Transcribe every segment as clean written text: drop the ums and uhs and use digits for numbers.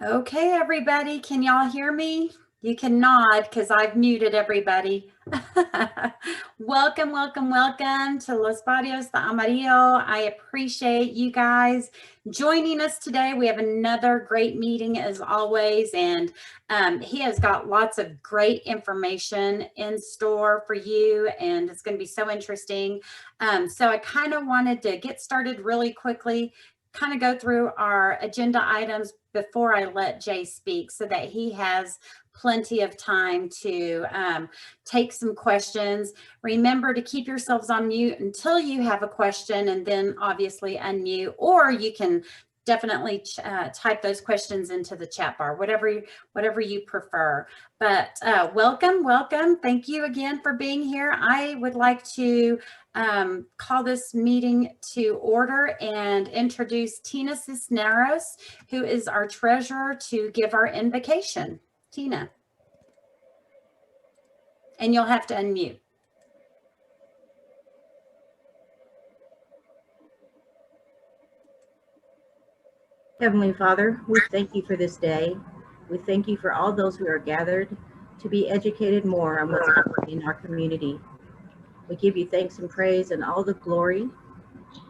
Okay, everybody, can y'all hear me? You can nod because I've muted everybody. Welcome, welcome, welcome to Los Barrios de Amarillo. I appreciate you guys joining us today. We have another great meeting as always, and he has got lots of great information in store for you, and it's going to be so interesting. So I kind of wanted to get started really quickly, kind of go through our agenda items before I let Jay speak so that he has plenty of time to take some questions. Remember to keep yourselves on mute until you have a question, and then obviously unmute, or you can definitely type those questions into the chat bar, whatever you prefer. But welcome. Thank you again for being here. I would like to call this meeting to order and introduce Tina Cisneros, who is our treasurer, to give our invocation. Tina. And you'll have to unmute. Heavenly Father, we thank you for this day. We thank you for all those who are gathered to be educated more on what's happening in our community. We give you thanks and praise and all the glory.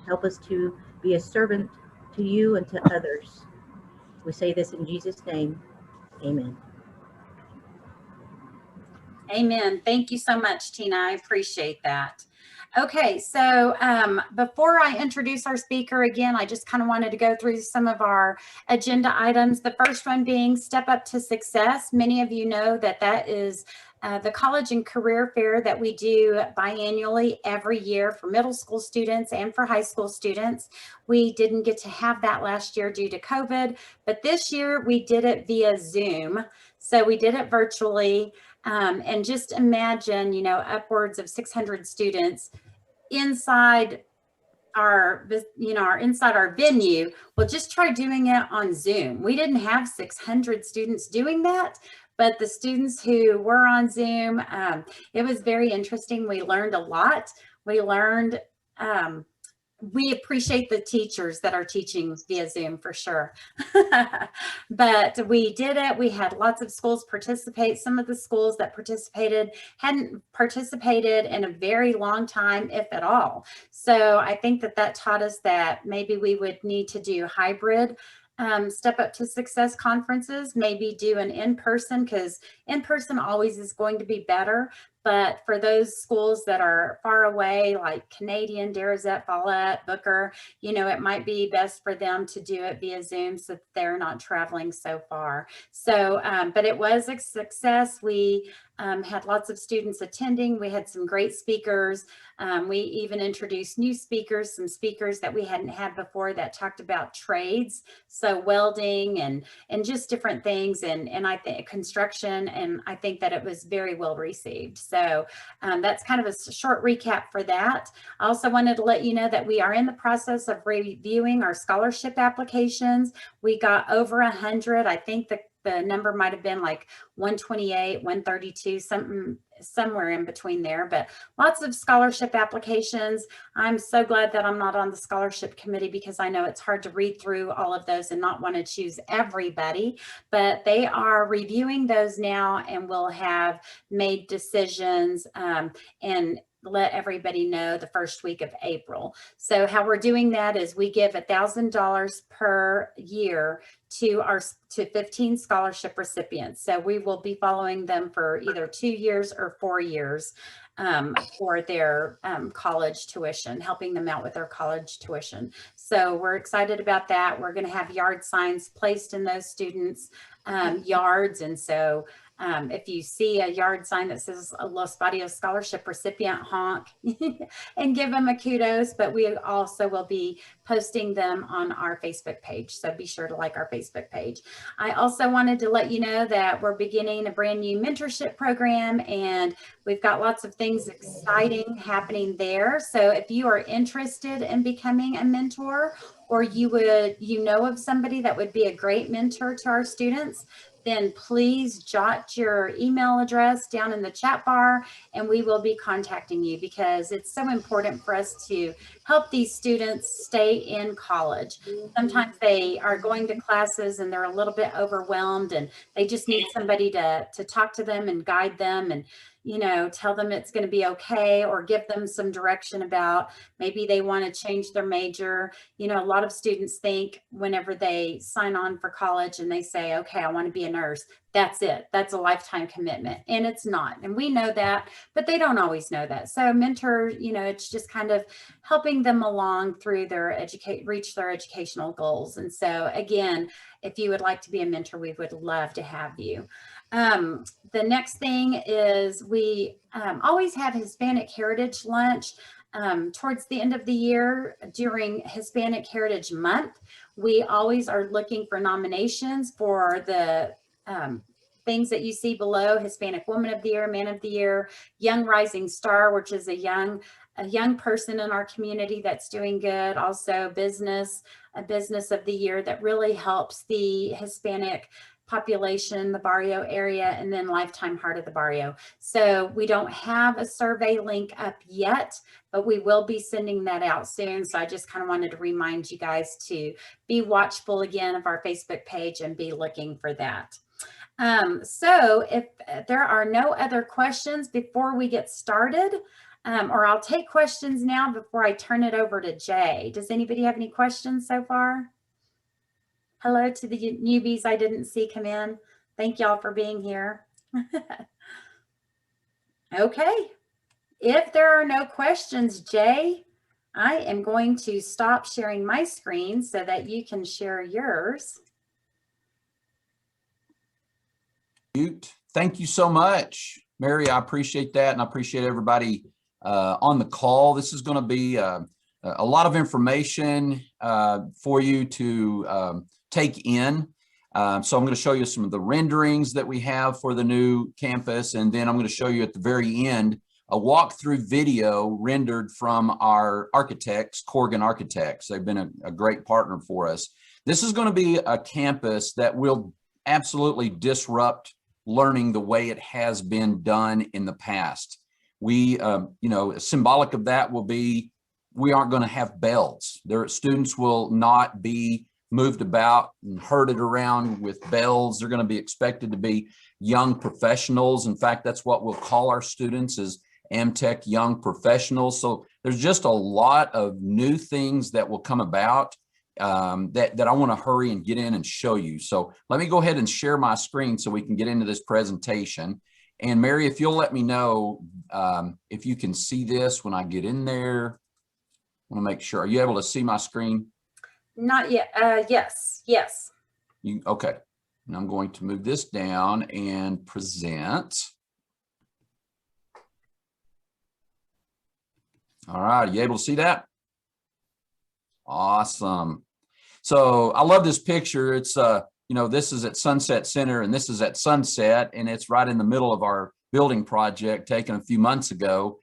Help us to be a servant to you and to others. We say this in Jesus' name. Amen. Amen. Thank you so much, Tina. I appreciate that. Okay, so before I introduce our speaker again, I just kind of wanted to go through some of our agenda items. The first one being Step Up to Success. Many of you know that that is the college and career fair that we do biannually every year for middle school students and for high school students. We didn't get to have that last year due to COVID, but this year we did it via Zoom. So we did it virtually. And just imagine, you know, upwards of 600 students inside our venue. Well, just try doing it on Zoom. We didn't have 600 students doing that, but the students who were on Zoom, it was very interesting. We learned a lot. We learned, we appreciate the teachers that are teaching via Zoom for sure. But we did it. We had lots of schools participate. Some of the schools that participated hadn't participated in a very long time, if at all. So I think that taught us that maybe we would need to do hybrid Step Up to Success conferences, maybe do an in-person, because in-person always is going to be better. But for those schools that are far away, like Canadian, Darrozette, Follette, Booker, you know, it might be best for them to do it via Zoom so that they're not traveling so far. So, but it was a success. We had lots of students attending. We had some great speakers. We even introduced new speakers, some speakers that we hadn't had before that talked about trades. So welding and just different things, and I think construction, and I think that it was very well received. So that's kind of a short recap for that. I also wanted to let you know that we are in the process of reviewing our scholarship applications. We got over 100. I think the number might have been like 128, 132, somewhere in between there, but lots of scholarship applications. I'm so glad that I'm not on the scholarship committee, because I know it's hard to read through all of those and not want to choose everybody, but they are reviewing those now and will have made decisions and let everybody know the first week of April. So how we're doing that is we give $1,000 per year to 15 scholarship recipients. So we will be following them for either 2 years or 4 years for their college tuition, helping them out with their college tuition. So we're excited about that. We're going to have yard signs placed in those students' yards. And so if you see a yard sign that says a Los Barrios scholarship recipient, honk and give them a kudos. But we also will be posting them on our Facebook page. So be sure to like our Facebook page. I also wanted to let you know that we're beginning a brand new mentorship program, and we've got lots of things exciting happening there. So if you are interested in becoming a mentor, or you know of somebody that would be a great mentor to our students, then please jot your email address down in the chat bar, and we will be contacting you, because it's so important for us to help these students stay in college. Sometimes they are going to classes and they're a little bit overwhelmed and they just need somebody to talk to them and guide them and, you know, tell them it's going to be okay, or give them some direction about maybe they want to change their major. You know, a lot of students think whenever they sign on for college and they say, okay, I want to be a nurse, that's it. That's a lifetime commitment. And it's not. And we know that, but they don't always know that. So a mentor, you know, it's just kind of helping them along through their reach their educational goals. And so again, if you would like to be a mentor, we would love to have you. The next thing is we always have Hispanic Heritage Lunch towards the end of the year during Hispanic Heritage Month. We always are looking for nominations for the things that you see below: Hispanic Woman of the Year, Man of the Year, Young Rising Star, which is a young person in our community that's doing good. Also a Business of the Year that really helps the Hispanic population, the barrio area, and then Lifetime Heart of the Barrio. So we don't have a survey link up yet, but we will be sending that out soon. So I just kind of wanted to remind you guys to be watchful again of our Facebook page and be looking for that. So if there are no other questions before we get started, or I'll take questions now before I turn it over to Jay. Does anybody have any questions so far? Hello to the newbies I didn't see come in. Thank y'all for being here. Okay, if there are no questions, Jay, I am going to stop sharing my screen so that you can share yours. Thank you so much, Mary. I appreciate that, and I appreciate everybody on the call. This is going to be a lot of information for you to take in. So I'm going to show you some of the renderings that we have for the new campus, and then I'm going to show you at the very end a walkthrough video rendered from our architects, Corrigan Architects. They've been a great partner for us. This is going to be a campus that will absolutely disrupt learning the way it has been done in the past. We, you know, symbolic of that will be, we aren't going to have bells. Their students will not be moved about and herded around with bells. They're going to be expected to be young professionals. In fact, that's what we'll call our students, is AmTech Young Professionals. So there's just a lot of new things that will come about that I want to hurry and get in and show you. So let me go ahead and share my screen so we can get into this presentation. And Mary, if you'll let me know if you can see this when I get in there. I want to make sure. Are you able to see my screen? Not yet. Yes. Okay. And I'm going to move this down and present. All right. Are you able to see that? Awesome. So I love this picture. It's, you know, this is at Sunset Center and this is at sunset, and it's right in the middle of our building project taken a few months ago.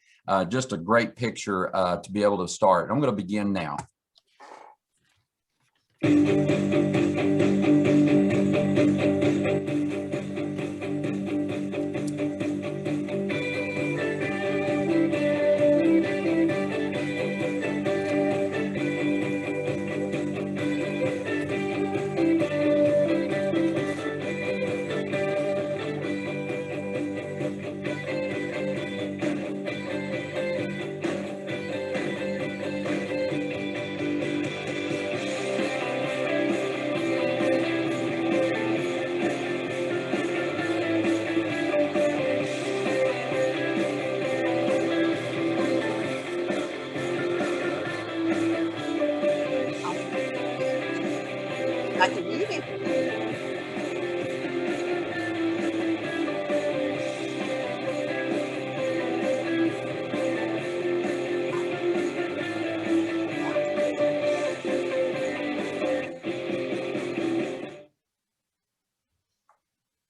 Just a great picture to be able to start. I'm going to begin now. I can hear you.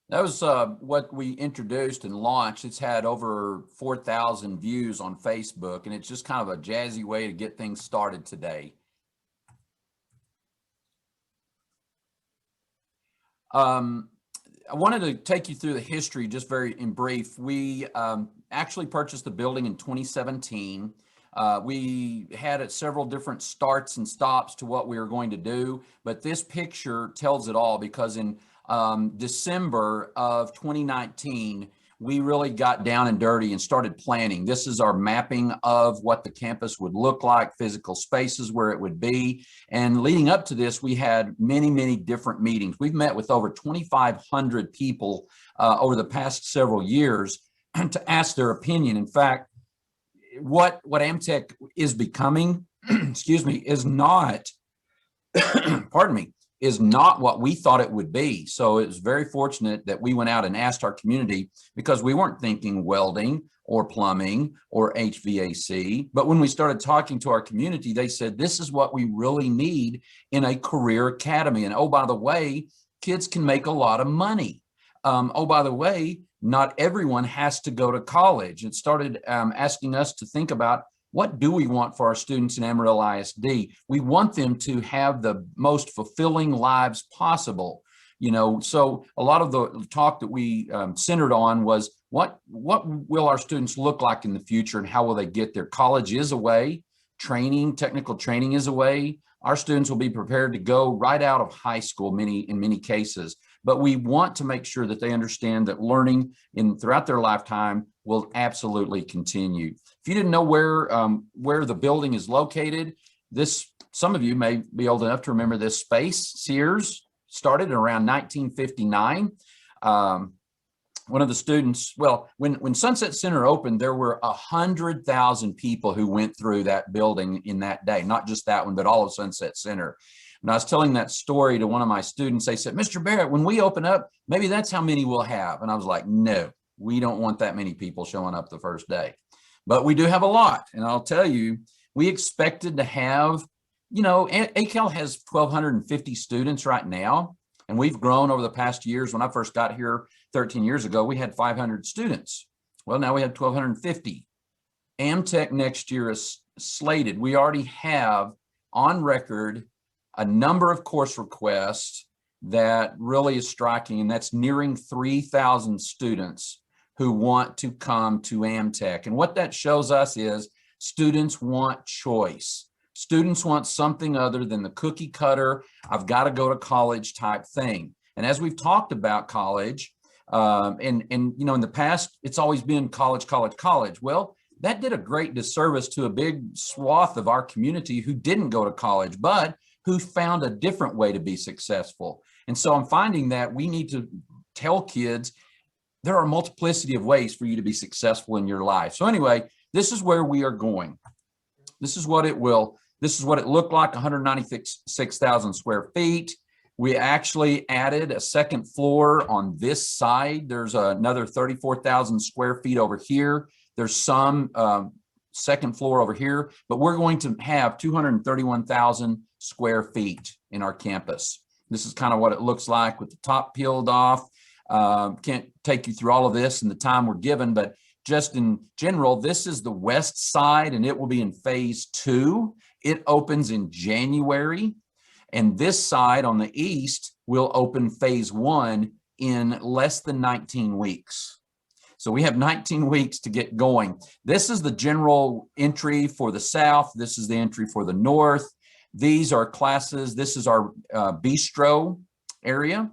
That was what we introduced and launched. It's had over 4,000 views on Facebook, and it's just kind of a jazzy way to get things started today. I wanted to take you through the history just very in brief. We actually purchased the building in 2017. We had several different starts and stops to what we were going to do, but this picture tells it all, because in December of 2019, we really got down and dirty and started planning. This is our mapping of what the campus would look like, physical spaces where it would be. And leading up to this, we had many, many different meetings. We've met with over 2,500 people over the past several years to ask their opinion. In fact, what AmTech is becoming, excuse me, is not, pardon me, is not what we thought it would be. So it was very fortunate that we went out and asked our community, because we weren't thinking welding or plumbing or HVAC. But when we started talking to our community, they said, this is what we really need in a career academy. And oh, by the way, kids can make a lot of money. Oh, by the way, not everyone has to go to college. It started asking us to think about, what do we want for our students in Amarillo ISD? We want them to have the most fulfilling lives possible. You know, so a lot of the talk that we centered on was, what will our students look like in the future, and how will they get there? College is a way, training, technical training is a way. Our students will be prepared to go right out of high school in many cases. But we want to make sure that they understand that learning throughout their lifetime will absolutely continue. If you didn't know where the building is located, some of you may be old enough to remember this space. Sears started in around 1959. One of the students, well, when Sunset Center opened, there were 100,000 people who went through that building in that day, not just that one, but all of Sunset Center. When I was telling that story to one of my students, they said, Mr. Barrett, when we open up, maybe that's how many we'll have. And I was like, no, we don't want that many people showing up the first day. But we do have a lot. And I'll tell you, we expected to have, you know, ACAL has 1,250 students right now. And we've grown over the past years. When I first got here 13 years ago, we had 500 students. Well, now we have 1,250. AmTech next year is slated. We already have on record a number of course requests that really is striking, and that's nearing 3,000 students who want to come to AmTech. And what that shows us is students want choice. Students want something other than the cookie cutter, I've got to go to college type thing. And as we've talked about college, and you know, in the past, it's always been college, college, college. Well, that did a great disservice to a big swath of our community who didn't go to college, but who found a different way to be successful. And so I'm finding that we need to tell kids there are a multiplicity of ways for you to be successful in your life. So anyway, this is where we are going. This is what it looked like, 196,000 square feet. We actually added a second floor on this side. There's another 34,000 square feet over here. There's some second floor over here, but we're going to have 231,000 square feet in our campus. This is kind of what it looks like with the top peeled off. Can't take you through all of this in the time we're given, but just in general, this is the west side and it will be in phase 2. It opens in January, and this side on the east will open phase 1 in less than 19 weeks. So we have 19 weeks to get going. This is the general entry for the south. This is the entry for the north. These are classes. This is our bistro area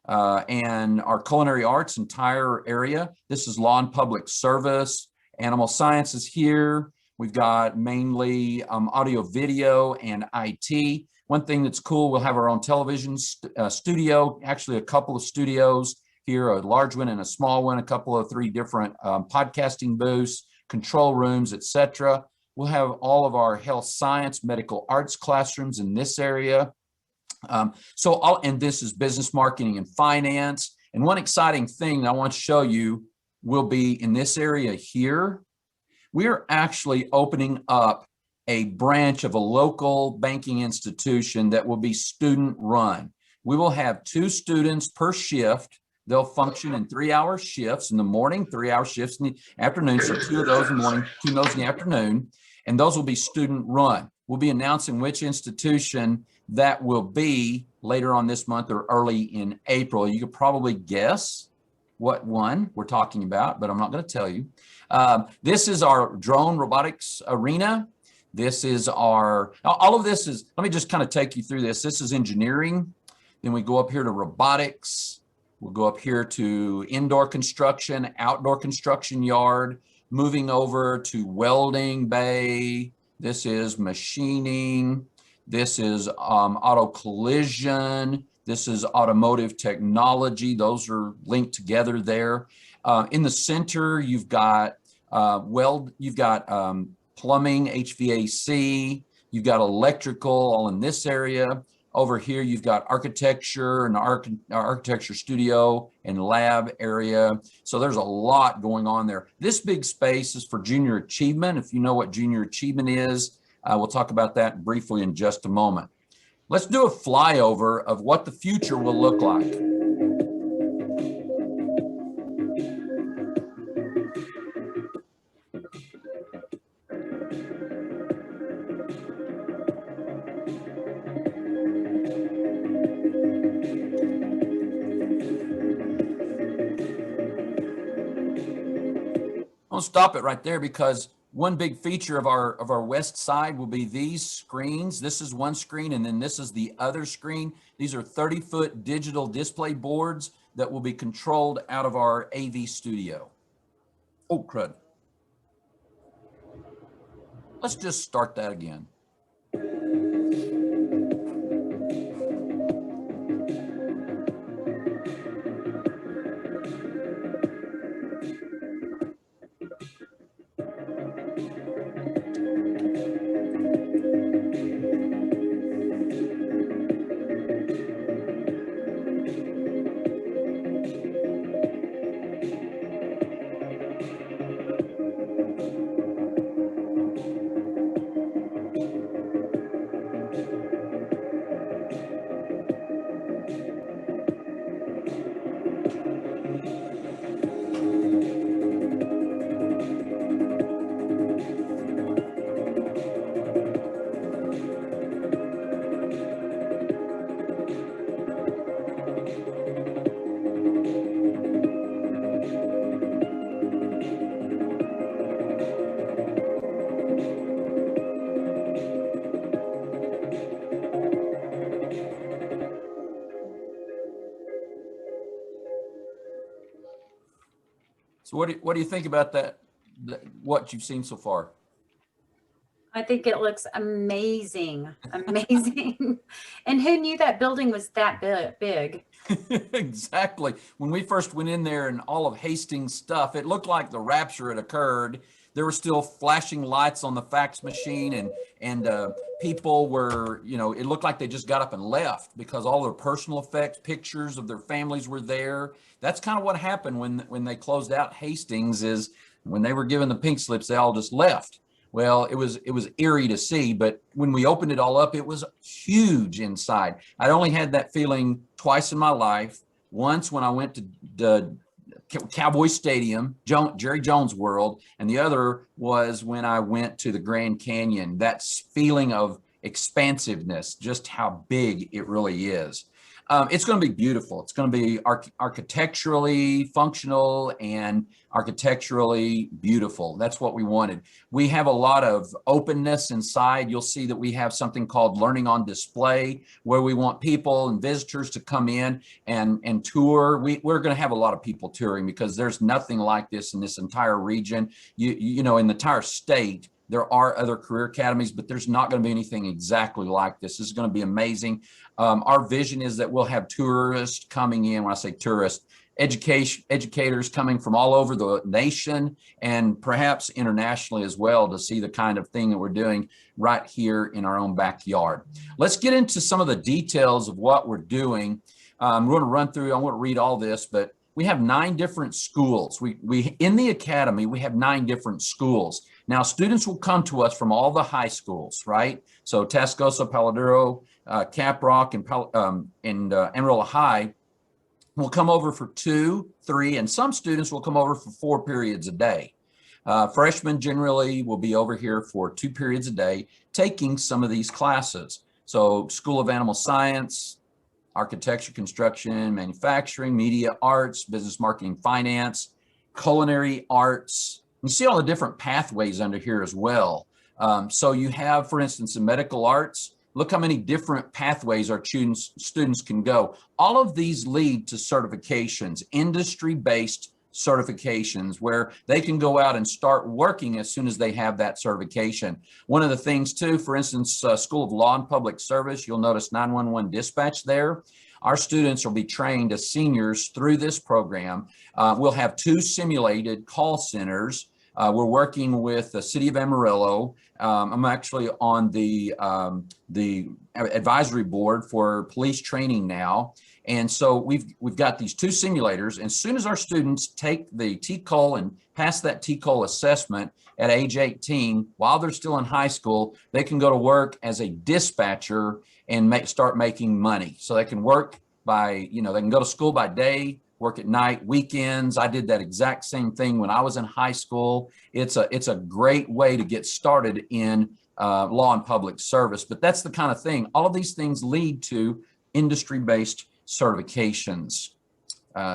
and our culinary arts entire area. This is law and public service, animal sciences here. We've got mainly audio, video, and IT. One thing that's cool, we'll have our own television studio, actually a couple of studios here, a large one and a small one, a couple of 3 different podcasting booths, control rooms, etc. We'll have all of our health science, medical arts classrooms in this area. And this is business marketing and finance. And one exciting thing that I want to show you will be in this area here. We are actually opening up a branch of a local banking institution that will be student run. We will have 2 students per shift. They'll function in 3-hour shifts in the morning, 3-hour shifts in the afternoon. So 2 of those in the morning, 2 of those in the afternoon, and those will be student run. We'll be announcing which institution that will be later on this month or early in April. You could probably guess what one we're talking about, but I'm not going to tell you. This is our drone robotics arena. This is all of this is, let me just kind of take you through this. This is engineering. Then we go up here to robotics. We'll go up here to indoor construction, outdoor construction yard, moving over to welding bay. This is machining. This is auto collision. This is automotive technology. Those are linked together there. In the center, you've got plumbing, HVAC. You've got electrical all in this area. Over here, you've got architecture and architecture studio and lab area. So there's a lot going on there. This big space is for junior achievement. If you know what junior achievement is, we'll talk about that briefly in just a moment. Let's do a flyover of what the future will look like. I'll stop it right there because one big feature of our west side will be these screens. This is one screen, and then this is the other screen. These are 30-foot digital display boards that will be controlled out of our AV studio. Oh, crud. Let's just start that again. So what do you think about that, what you've seen so far? I think it looks amazing, amazing. And who knew that building was that big? Exactly. When we first went in there and all of Hastings stuff, it looked like the rapture had occurred. There were still flashing lights on the fax machine, and people were, you know, it looked like they just got up and left because all their personal effects, pictures of their families were there. That's kind of what happened when they closed out Hastings, is when they were given the pink slips, they all just left. Well, it was eerie to see, but when we opened it all up, it was huge inside. I'd only had that feeling twice in my life. Once when I went to the Cowboy Stadium, Jerry Jones World, and the other was when I went to the Grand Canyon. That feeling of expansiveness, just how big it really is. It's going to be beautiful. It's going to be architecturally functional and architecturally beautiful. That's what we wanted. We have a lot of openness inside. You'll see that we have something called Learning on Display, where we want people and visitors to come in and tour. We're going to have a lot of people touring because there's nothing like this in this entire region. You know, in the entire state, there are other career academies, but there's not going to be anything exactly like this. This is going to be amazing. Our vision is that we'll have tourists coming in. When I say tourists, educators coming from all over the nation and perhaps internationally as well, to see the kind of thing that we're doing right here in our own backyard. Let's get into some of the details of what we're doing. We're going to run through, I won't read all this, but we have 9 different schools. We in the academy, we have 9 different schools. Now, students will come to us from all the high schools, right? So Tascosa, Paladuro, Caprock, and Amarillo High will come over for 2, 3, and some students will come over for 4 periods a day. Freshmen generally will be over here for 2 periods a day, taking some of these classes. So School of Animal Science, architecture, construction, manufacturing, media arts, business marketing, finance, culinary arts. You see all the different pathways under here as well. So you have, for instance, in medical arts, look how many different pathways our students can go. All of these lead to certifications, industry-based certifications, where they can go out and start working as soon as they have that certification. One of the things too, for instance, School of Law and Public Service, you'll notice 911 dispatch there. Our students will be trained as seniors through this program. We'll have 2 simulated call centers. We're working with the city of Amarillo. I'm actually on the advisory board for police training now. And so we've got these 2 simulators. And as soon as our students take the TCOL and pass that TCOL assessment at age 18, while they're still in high school, they can go to work as a dispatcher and start making money. So they can work by, they can go to school by day, work at night, weekends. I did that exact same thing when I was in high school. It's a great way to get started in law and public service. But that's the kind of thing. All of these things lead to industry-based certifications.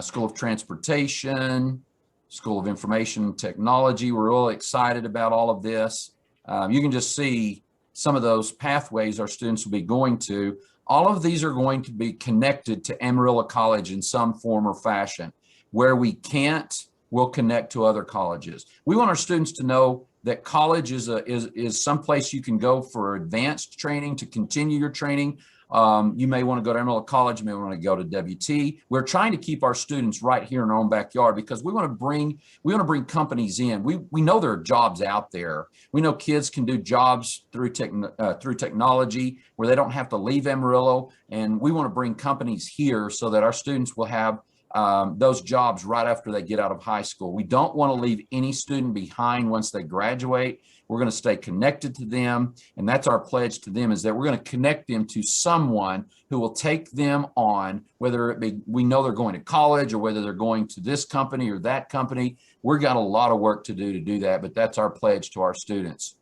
School of Transportation, School of Information and Technology. We're really excited about all of this. You can just see some of those pathways our students will be going to. All of these are going to be connected to Amarillo College in some form or fashion. Where we can't, we'll connect to other colleges. We want our students to know that college is some place you can go for advanced training, to continue your training. You may want to go to Amarillo College, you may want to go to WT. We're trying to keep our students right here in our own backyard because we want to bring companies in. We know there are jobs out there. We know kids can do jobs through technology where they don't have to leave Amarillo, and we want to bring companies here so that our students will have those jobs right after they get out of high school. We don't want to leave any student behind once they graduate. We're going to stay connected to them. And that's our pledge to them, is that we're going to connect them to someone who will take them on, whether it be, we know they're going to college or whether they're going to this company or that company. We've got a lot of work to do that, but that's our pledge to our students.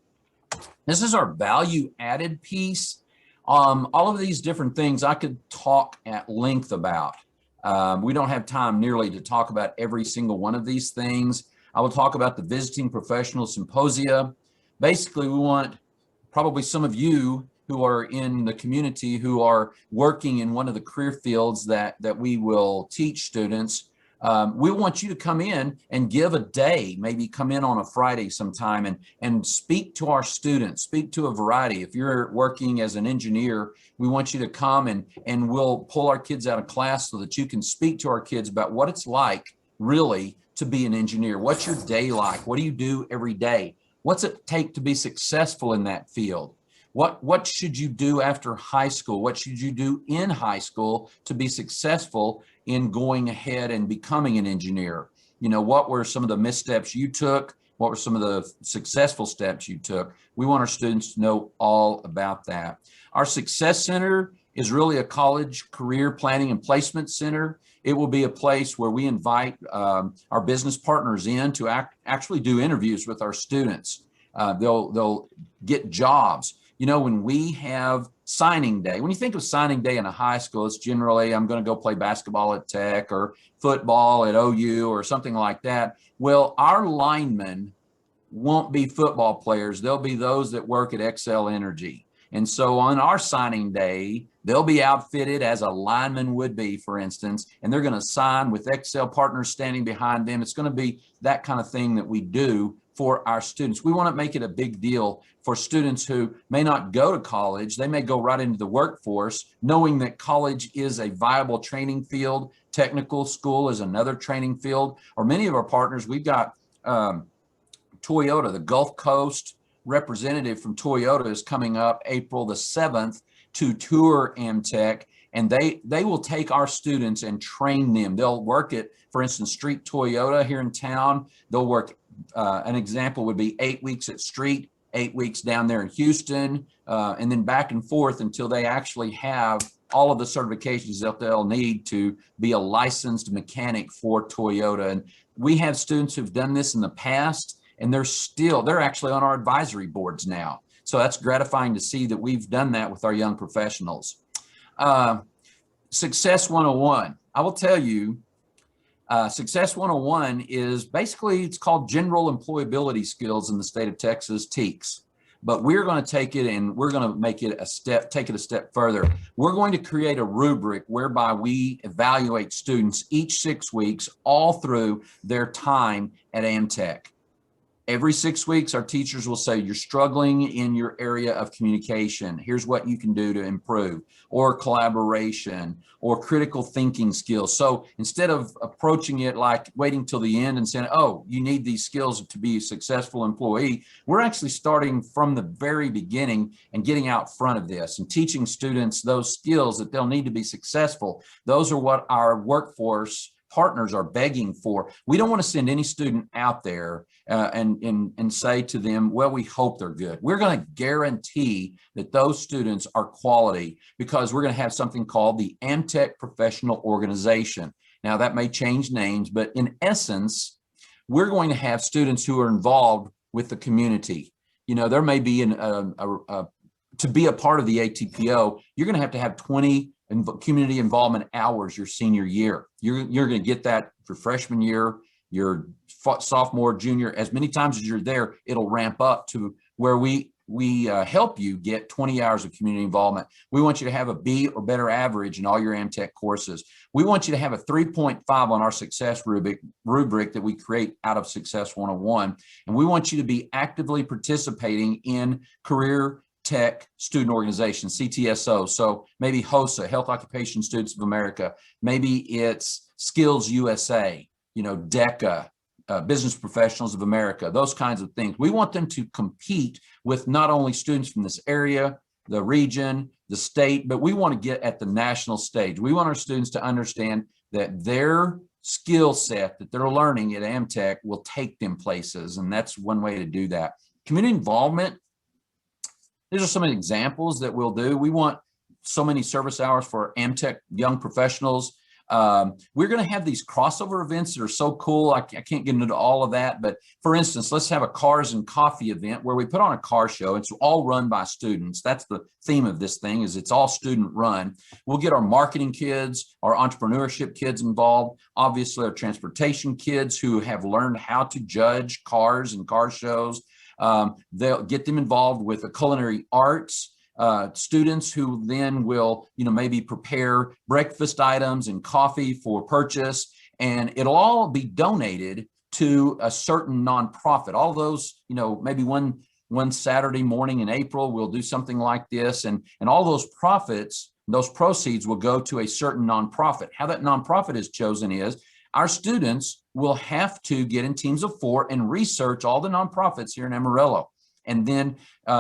This is our value added piece. All of these different things I could talk at length about. We don't have time nearly to talk about every single one of these things. I will talk about the Visiting Professional Symposia. Basically, we want probably some of you who are in the community who are working in one of the career fields that we will teach students. We want you to come in and give a day, maybe come in on a Friday sometime and speak to our students, speak to a variety. If you're working as an engineer, we want you to come and we'll pull our kids out of class so that you can speak to our kids about what it's like really to be an engineer. What's your day like? What do you do every day? What's it take to be successful in that field? What should you do after high school? What should you do in high school to be successful in going ahead and becoming an engineer? What were some of the missteps you took? What were some of the successful steps you took? We want our students to know all about that. Our Success Center is really a college career planning and placement center. It will be a place where we invite our business partners in to actually do interviews with our students. They'll get jobs. When we have signing day, when you think of signing day in a high school, it's generally, I'm going to go play basketball at Tech or football at OU or something like that. Well, our linemen won't be football players. They'll be those that work at Excel Energy. And so on our signing day, they'll be outfitted as a lineman would be, for instance, and they're going to sign with Excel partners standing behind them. It's going to be that kind of thing that we do for our students. We want to make it a big deal for students who may not go to college. They may go right into the workforce, knowing that college is a viable training field. Technical school is another training field. Or many of our partners, we've got Toyota, the Gulf Coast representative from Toyota is coming up April the 7th to tour AmTech, and they will take our students and train them. They'll work at, for instance, Street Toyota here in town. They'll work, an example would be 8 weeks at Street, 8 weeks down there in Houston, and then back and forth until they actually have all of the certifications that they'll need to be a licensed mechanic for Toyota. And we have students who've done this in the past, and they're actually on our advisory boards now. So that's gratifying to see that we've done that with our young professionals. Success 101. I will tell you, Success 101 is basically, it's called General Employability Skills in the state of Texas, TEKS. But we're going to take it and we're going to make it take it a step further. We're going to create a rubric whereby we evaluate students each 6 weeks all through their time at AmTech. Every 6 weeks, our teachers will say, you're struggling in your area of communication. Here's what you can do to improve, or collaboration, or critical thinking skills. So instead of approaching it like waiting till the end and saying, oh, you need these skills to be a successful employee, we're actually starting from the very beginning and getting out front of this and teaching students those skills that they'll need to be successful. Those are what our workforce partners are begging for. We don't want to send any student out there and say to them, well, we hope they're good. We're going to guarantee that those students are quality, because we're going to have something called the AmTech Professional Organization. Now, that may change names, but in essence, we're going to have students who are involved with the community. You know, there may be to be a part of the ATPO, you're going to have 20 community involvement hours your senior year. You're going to get that for freshman year, your sophomore, junior. As many times as you're there, it'll ramp up to where we help you get 20 hours of community involvement. We want you to have a B or better average in all your AmTech courses. We want you to have a 3.5 on our success rubric that we create out of Success 101. And we want you to be actively participating in career tech student organizations, CTSO. So maybe HOSA, Health Occupation Students of America. Maybe it's Skills USA, you know, DECA, Business Professionals of America, those kinds of things. We want them to compete with not only students from this area, the region, the state, but we want to get at the national stage. We want our students to understand that their skill set that they're learning at AmTech will take them places. And that's one way to do that. Community involvement. These are some examples that we'll do. We want so many service hours for AmTech young professionals. We're going to have these crossover events that are so cool. I can't get into all of that, but for instance, let's have a cars and coffee event where we put on a car show. It's all run by students. That's the theme of this thing, is it's all student run. We'll get our marketing kids, our entrepreneurship kids involved, obviously our transportation kids who have learned how to judge cars and car shows. They'll get them involved with the Culinary Arts students who then will, you know, maybe prepare breakfast items and coffee for purchase, and it'll all be donated to a certain nonprofit. All those, you know, maybe one Saturday morning in April, we'll do something like this, and all those profits, those proceeds will go to a certain nonprofit. How that nonprofit is chosen is our students will have to get in teams of 4 and research all the nonprofits here in Amarillo. And then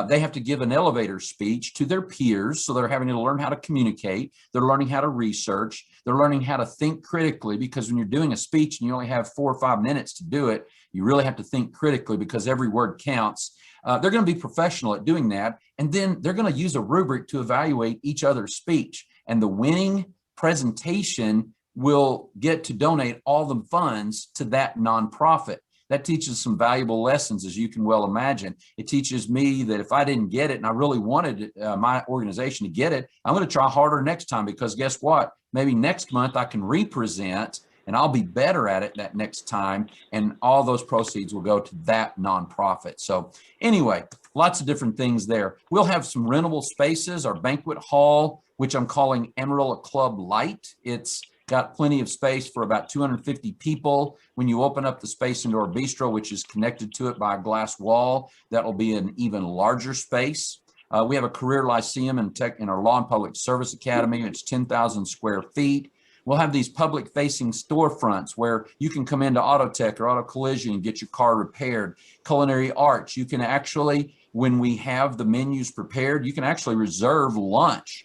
they have to give an elevator speech to their peers. So they're having to learn how to communicate. They're learning how to research. They're learning how to think critically, because when you're doing a speech and you only have 4 or 5 minutes to do it, you really have to think critically because every word counts. They're going to be professional at doing that. And then they're going to use a rubric to evaluate each other's speech. And the winning presentation will get to donate all the funds to that nonprofit. That teaches some valuable lessons, as you can well imagine. It teaches me that if I didn't get it and I really wanted my organization to get it, I'm going to try harder next time, because guess what? Maybe next month I can represent and I'll be better at it that next time. And all those proceeds will go to that nonprofit. So anyway, lots of different things there. We'll have some rentable spaces, our banquet hall, which I'm calling Amarillo Club Light. It's got plenty of space for about 250 people. When you open up the space into our bistro, which is connected to it by a glass wall, that will be an even larger space. We have a career lyceum in our Law and Public Service Academy. It's 10,000 square feet. We'll have these public facing storefronts where you can come into Auto Tech or Auto Collision and get your car repaired. Culinary Arts, you can actually, when we have the menus prepared, you can actually reserve lunch.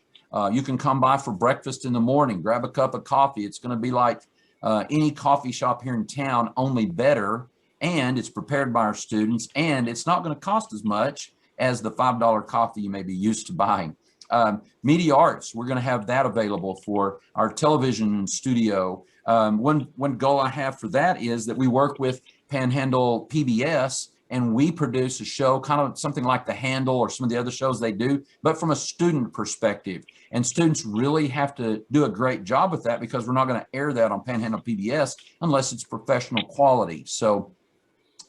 You can come by for breakfast in the morning, grab a cup of coffee. It's going to be like any coffee shop here in town, only better. And it's prepared by our students, and it's not going to cost as much as the $5 coffee you may be used to buying. Media Arts, we're going to have that available for our television studio. One goal I have for that is that we work with Panhandle PBS and we produce a show, kind of something like The Handle or some of the other shows they do, but from a student perspective. And students really have to do a great job with that, because we're not going to air that on Panhandle PBS unless it's professional quality. So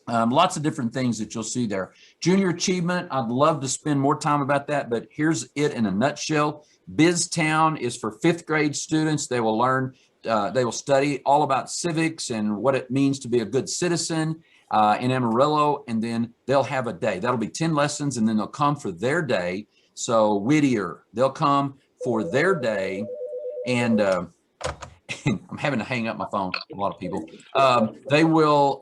lots of different things that you'll see there. Junior achievement, I'd love to spend more time about that, but here's it in a nutshell. BizTown is for 5th grade students. They will learn, they will study all about civics and what it means to be a good citizen in Amarillo, and then they'll have a day. That'll be 10 lessons, and then they'll come for their day. So Whittier, they'll come for their day, and I'm having to hang up my phone. A lot of people. They will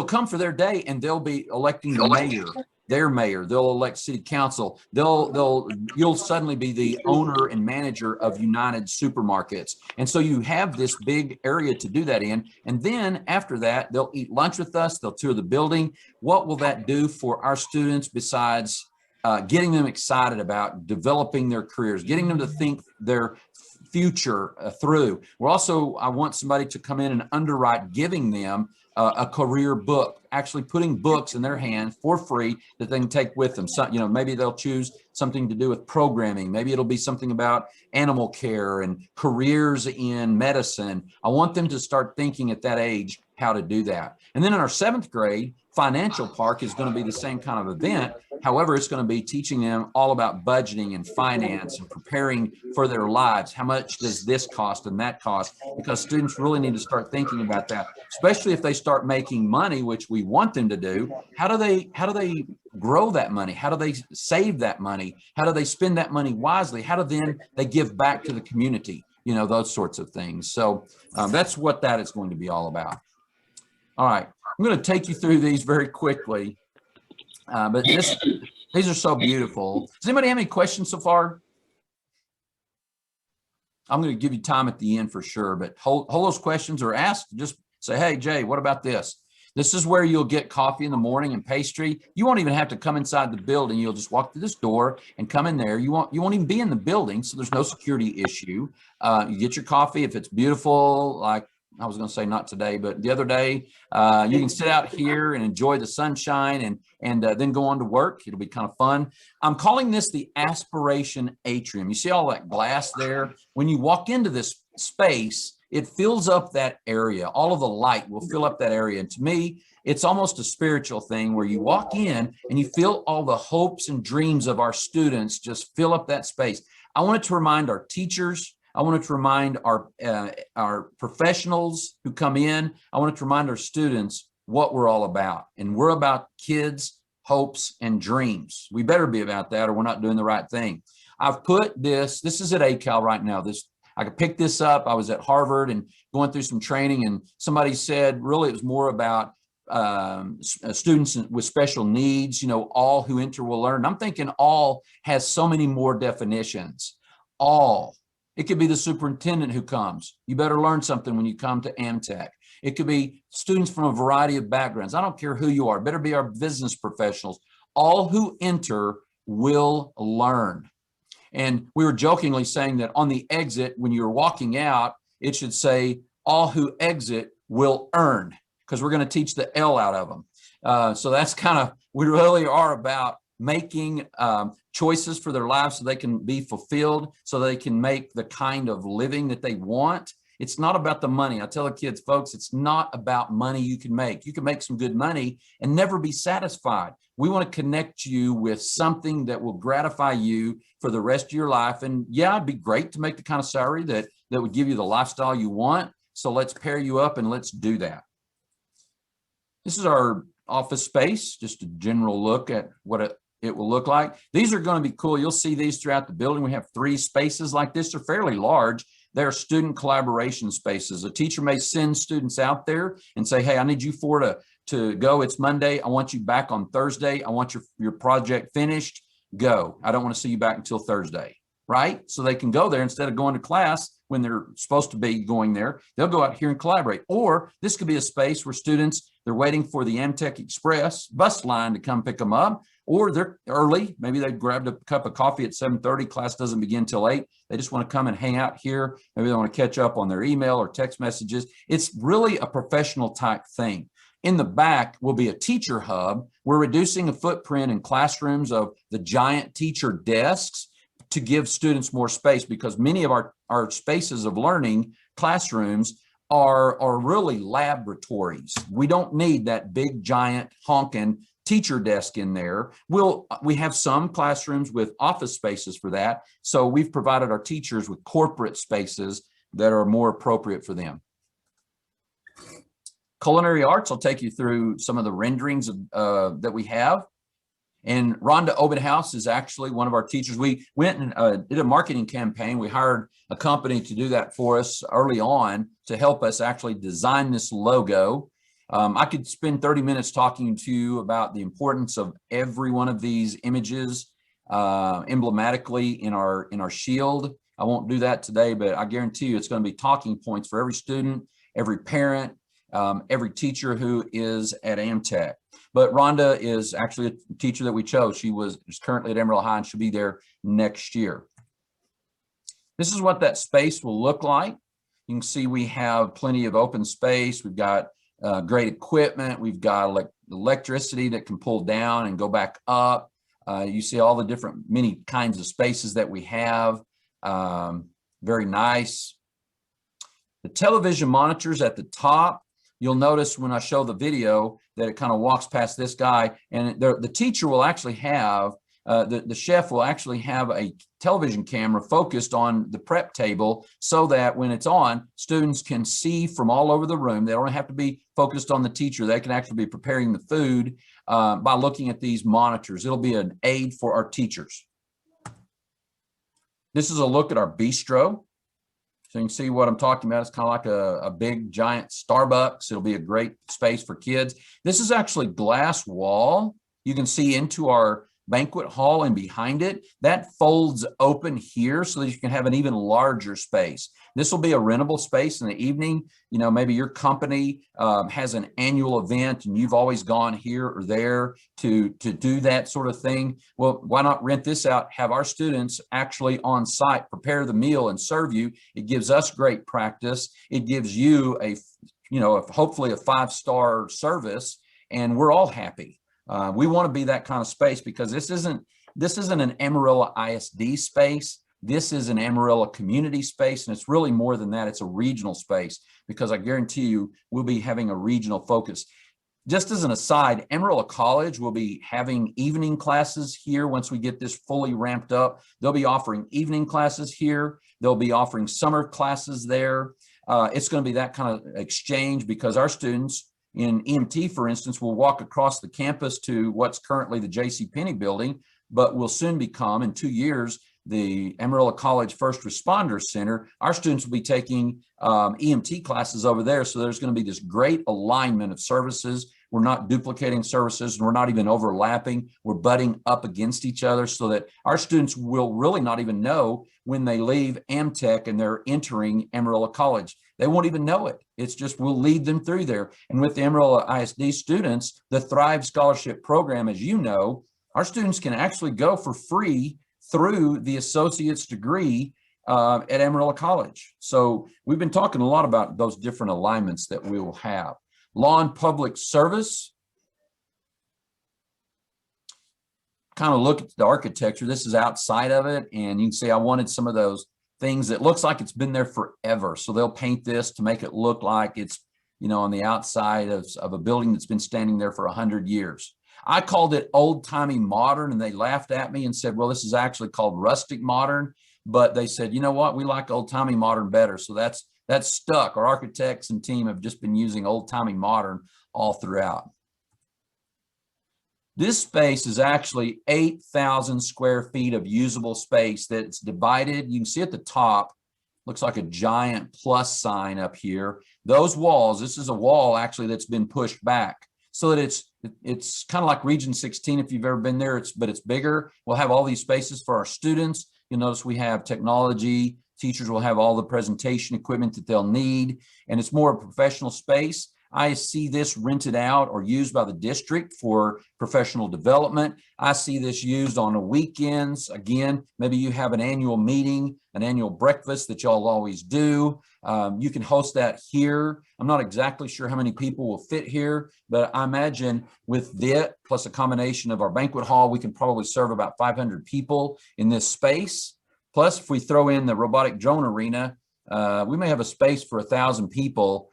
come for their day, and they'll be electing the mayor, their mayor. They'll elect city council. You'll suddenly be the owner and manager of United Supermarkets, and so you have this big area to do that in. And then after that, they'll eat lunch with us. They'll tour the building. What will that do for our students besides getting them excited about developing their careers, getting them to think their future through? I want somebody to come in and underwrite giving them a career book, actually putting books in their hands for free that they can take with them. So, maybe they'll choose something to do with programming. Maybe it'll be something about animal care and careers in medicine. I want them to start thinking at that age how to do that. And then in our 7th grade, Financial Park is going to be the same kind of event. However, it's going to be teaching them all about budgeting and finance and preparing for their lives. How much does this cost and that cost? Because students really need to start thinking about that, especially if they start making money, which we want them to do. How do they grow that money? How do they save that money? How do they spend that money wisely? How do then they give back to the community? Those sorts of things. So that's what that is going to be all about. All right, I'm going to take you through these very quickly, but these are so beautiful. Does anybody have any questions so far? I'm going to give you time at the end for sure, but hold those questions, or ask, just say, hey, Jay, what about this? This is where you'll get coffee in the morning and pastry. You won't even have to come inside the building. You'll just walk through this door and come in there. You won't even be in the building, so there's no security issue. You get your coffee. If it's beautiful, like I was going to say not today, but the other day, you can sit out here and enjoy the sunshine and then go on to work. It'll be kind of fun. I'm calling this the Aspiration Atrium. You see all that glass there? When you walk into this space, it fills up that area. All of the light will fill up that area. And to me, it's almost a spiritual thing where you walk in and you feel all the hopes and dreams of our students just fill up that space. I wanted to remind our teachers, I wanted to remind our professionals who come in, I wanted to remind our students what we're all about. And we're about kids, hopes, and dreams. We better be about that, or we're not doing the right thing. I've put this is at AACAL right now. I could pick this up. I was at Harvard and going through some training, and somebody said really it was more about students with special needs, all who enter will learn. I'm thinking all has so many more definitions. All. It could be the superintendent who comes. You better learn something when you come to AmTech. It could be students from a variety of backgrounds. I don't care who you are. It better be our business professionals. All who enter will learn. And we were jokingly saying that on the exit, when you're walking out, it should say, all who exit will earn, because we're going to teach the L out of them. So that's we really are about making choices for their lives so they can be fulfilled, so they can make the kind of living that they want. It's not about the money. I tell the kids, folks, it's not about money you can make. You can make some good money and never be satisfied. We want to connect you with something that will gratify you for the rest of your life. And yeah, it'd be great to make the kind of salary that would give you the lifestyle you want. So let's pair you up and let's do that. This is our office space, just a general look at what it will look like. These are going to be cool. You'll see these throughout the building. We have 3 spaces like this. They're fairly large. They're student collaboration spaces. A teacher may send students out there and say, hey, I need you 4 to go. It's Monday. I want you back on Thursday. I want your project finished. Go. I don't want to see you back until Thursday, right? So they can go there instead of going to class when they're supposed to be going there. They'll go out here and collaborate. Or this could be a space where students, they're waiting for the AmTech Express bus line to come pick them up, or they're early. Maybe they grabbed a cup of coffee at 7:30. Class doesn't begin till 8. They just want to come and hang out here. Maybe they want to catch up on their email or text messages. It's really a professional type thing. In the back will be a teacher hub. We're reducing the footprint in classrooms of the giant teacher desks to give students more space, because many of our spaces of learning, classrooms, are really laboratories. We don't need that big giant honking teacher desk in there. We have some classrooms with office spaces for that. So we've provided our teachers with corporate spaces that are more appropriate for them. Culinary Arts, I'll take you through some of the renderings that we have. And Rhonda Obenhouse is actually one of our teachers. We went and did a marketing campaign. We hired a company to do that for us early on to help us actually design this logo. I could spend 30 minutes talking to you about the importance of every one of these images emblematically in our shield. I won't do that today, but I guarantee you it's going to be talking points for every student, every parent, every teacher who is at AmTech. But Rhonda is actually a teacher that we chose. She is currently at Amarillo High and she'll be there next year. This is what that space will look like. You can see we have plenty of open space. We've got great equipment. We've got electricity that can pull down and go back up. You see all the many kinds of spaces that we have. Very nice. The television monitors at the top, you'll notice when I show the video that it kind of walks past this guy, and the teacher will actually have, the chef will actually have a television camera focused on the prep table so that when it's on, students can see from all over the room. They don't have to be focused on the teacher. They can actually be preparing the food by looking at these monitors. It'll be an aid for our teachers. This is a look at our bistro. So you can see what I'm talking about. It's kind of like a big giant Starbucks. It'll be a great space for kids. This is actually glass wall. You can see into our banquet hall, and behind it, that folds open here so that you can have an even larger space. This will be a rentable space in the evening. You know, maybe your company has an annual event and you've always gone here or there to do that sort of thing. Well, why not rent this out, have our students actually on site prepare the meal and serve you? It gives us great practice. It gives you hopefully a 5-star service, and we're all happy. We want to be that kind of space, because this isn't an Amarillo ISD space. This is an Amarillo community space, and it's really more than that. It's a regional space, because I guarantee you we'll be having a regional focus. Just as an aside, Amarillo College will be having evening classes here once we get this fully ramped up. They'll be offering evening classes here. They'll be offering summer classes there. It's going to be that kind of exchange, because our students in EMT, for instance, will walk across the campus to what's currently the JCPenney building, but will soon become, in 2 years, the Amarillo College First Responder Center. Our students will be taking EMT classes over there. So there's going to be this great alignment of services. We're not duplicating services, and we're not even overlapping. We're butting up against each other so that our students will really not even know when they leave AmTech and they're entering Amarillo College. They won't even know it. It's just we'll lead them through there. And with the Amarillo ISD students, the Thrive Scholarship Program, as you know, our students can actually go for free through the associate's degree at Amarillo College. So we've been talking a lot about those different alignments that we will have. Law and public service. Kind of look at the architecture. This is outside of it, and you can see I wanted some of those things that looks like it's been there forever. So they'll paint this to make it look like it's, on the outside of a building that's been standing there for 100 years. I called it old-timey modern, and they laughed at me and said, well, this is actually called rustic modern. But they said, you know what, we like old-timey modern better. So that's stuck. Our architects and team have just been using old-timey modern all throughout. This space is actually 8,000 square feet of usable space that's divided. You can see at the top, looks like a giant plus sign up here. Those walls, this is a wall actually that's been pushed back so that it's kind of like Region 16 if you've ever been there, but it's bigger. We'll have all these spaces for our students. You'll notice we have technology. Teachers will have all the presentation equipment that they'll need, and it's more a professional space. I see this rented out or used by the district for professional development. I see this used on the weekends. Again, maybe you have an annual meeting, an annual breakfast that y'all always do. You can host that here. I'm not exactly sure how many people will fit here, but I imagine with that plus a combination of our banquet hall, we can probably serve about 500 people in this space. Plus, if we throw in the robotic drone arena, we may have a space for 1,000 people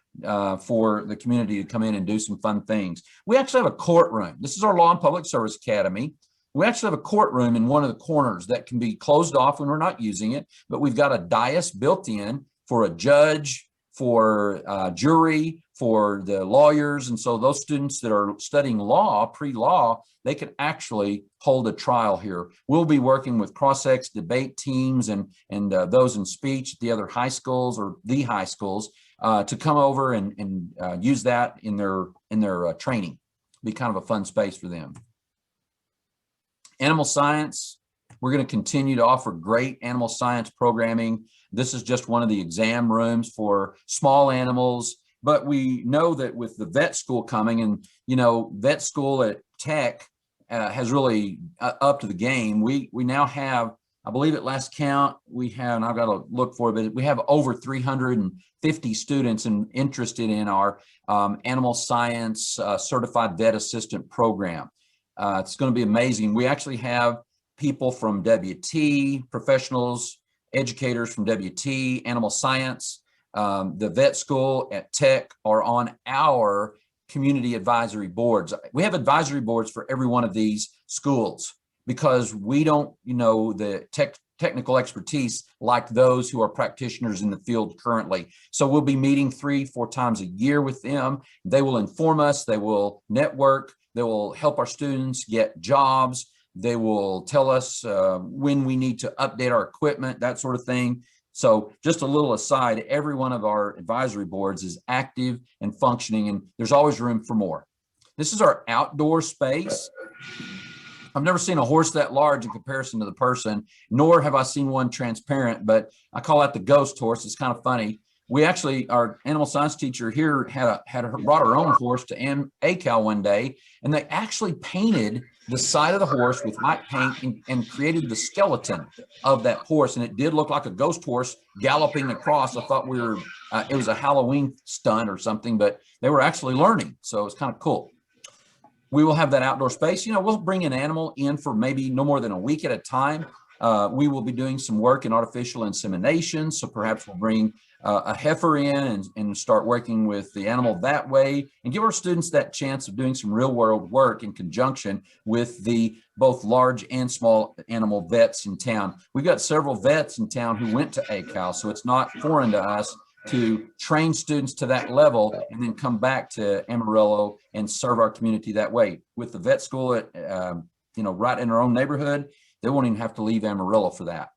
for the community to come in and do some fun things. We actually have a courtroom. This is our Law and Public Service Academy. We actually have a courtroom in one of the corners that can be closed off when we're not using it, but we've got a dais built in for a judge, for jury, for the lawyers. And so those students that are studying law, pre-law, they can actually hold a trial here. We'll be working with cross-ex debate teams and those in speech at the other high schools or the high schools to come over and use that in their training. Be kind of a fun space for them. Animal science, we're going to continue to offer great animal science programming. This is just one of the exam rooms for small animals, but we know that with the vet school coming, and you know, vet school at Tech has really up to the game. We now have, I believe at last count, we have, and I've got to look for it, but we have over 350 students interested in our animal science certified vet assistant program. It's going to be amazing. We actually have people from WT, professionals, educators from WT, animal science, the vet school at Tech are on our community advisory boards. We have advisory boards for every one of these schools because we don't, you know, the technical expertise like those who are practitioners in the field currently. So we'll be meeting 3-4 times a year with them. They will inform us, they will network, they will help our students get jobs. They will tell us when we need to update our equipment, that sort of thing. So just a little aside, every one of our advisory boards is active and functioning, and there's always room for more. This is our outdoor space. I've never seen a horse that large in comparison to the person, nor have I seen one transparent, but I call that the ghost horse. It's kind of funny. We actually, our animal science teacher here brought her own horse to AACAL one day, and they actually painted the side of the horse with white paint and created the skeleton of that horse. And it did look like a ghost horse galloping across. I thought it was a Halloween stunt or something, but they were actually learning. So it's kind of cool. We will have that outdoor space. You know, we'll bring an animal in for maybe no more than a week at a time. We will be doing some work in artificial insemination. So perhaps we'll bring a heifer in and start working with the animal that way and give our students that chance of doing some real world work in conjunction with the both large and small animal vets in town. We've got several vets in town who went to ACAL, so it's not foreign to us to train students to that level and then come back to Amarillo and serve our community that way. With the vet school at, you know, right in our own neighborhood, they won't even have to leave Amarillo for that.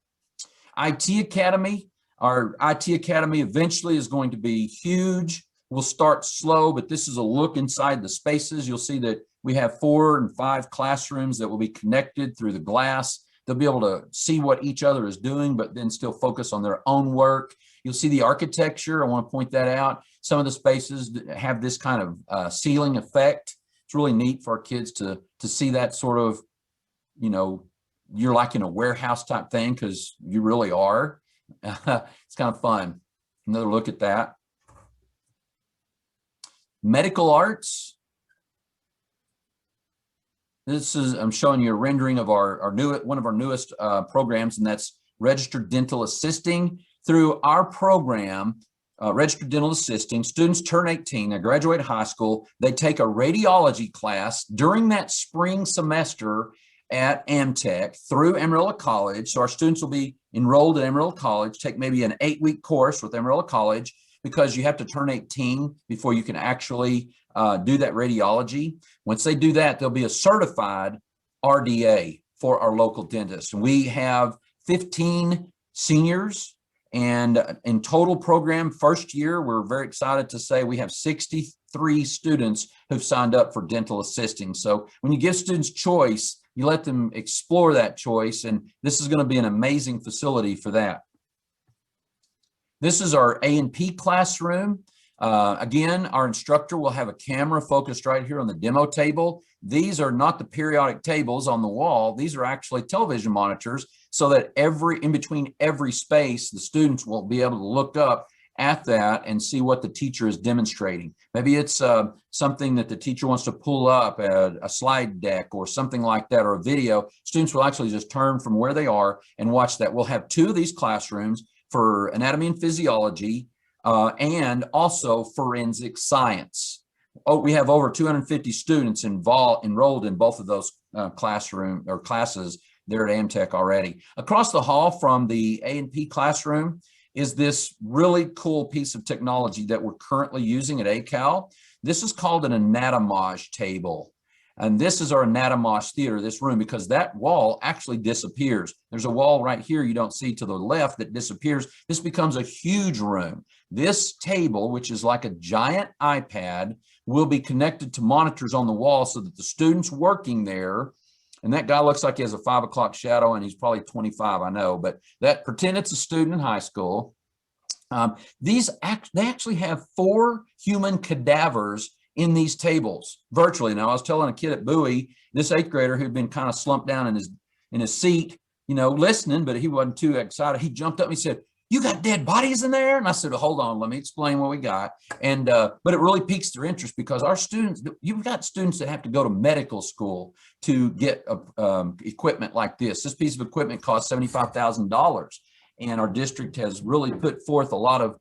IT Academy. Our IT Academy eventually is going to be huge. We'll start slow, but this is a look inside the spaces. You'll see that we have 4 and 5 classrooms that will be connected through the glass. They'll be able to see what each other is doing, but then still focus on their own work. You'll see the architecture. I want to point that out. Some of the spaces have this kind of ceiling effect. It's really neat for our kids to see that sort of, you know, you're like in a warehouse type thing because you really are. It's kind of fun. Another look at that. Medical arts. This is, I'm showing you a rendering of one of our newest programs, and that's registered dental assisting. Through our program, registered dental assisting, students turn 18, they graduate high school, they take a radiology class during that spring semester at AmTech through Amarillo College. So our students will be enrolled at Amarillo College, take maybe an 8-week course with Amarillo College because you have to turn 18 before you can actually do that radiology. Once they do that, they'll be a certified RDA for our local dentist. And we have 15 seniors, and in total program first year, we're very excited to say we have 63 students who've signed up for dental assisting. So when you give students choice, you let them explore that choice, and this is going to be an amazing facility for that. This is our A&P classroom. Again, our instructor will have a camera focused right here on the demo table. These are not the periodic tables on the wall. These are actually television monitors, so that in between every space, the students will be able to look up at that and see what the teacher is demonstrating. Maybe it's something that the teacher wants to pull up, a slide deck or something like that, or a video. Students will actually just turn from where they are and watch that. We'll have 2 of these classrooms for anatomy and physiology, and also forensic science. We have over 250 students enrolled in both of those classes there at AmTech already. Across the hall from the A&P classroom is this really cool piece of technology that we're currently using at ACAL. This is called an anatomage table. And this is our anatomage theater, this room, because that wall actually disappears. There's a wall right here you don't see to the left that disappears. This becomes a huge room. This table, which is like a giant iPad, will be connected to monitors on the wall so that the students working there, and that guy looks like he has a 5 o'clock shadow and he's probably 25, I know, but pretend it's a student in high school. They actually have 4 human cadavers in these tables virtually. Now, I was telling a kid at Bowie, this 8th grader who'd been kind of slumped down in his seat, listening, but he wasn't too excited. He jumped up and he said, "You got dead bodies in there?" And I said, well, hold on, let me explain what we got. And but it really piques their interest, because our students, you've got students that have to go to medical school to get equipment like this. This piece of equipment costs $75,000. And our district has really put forth a lot of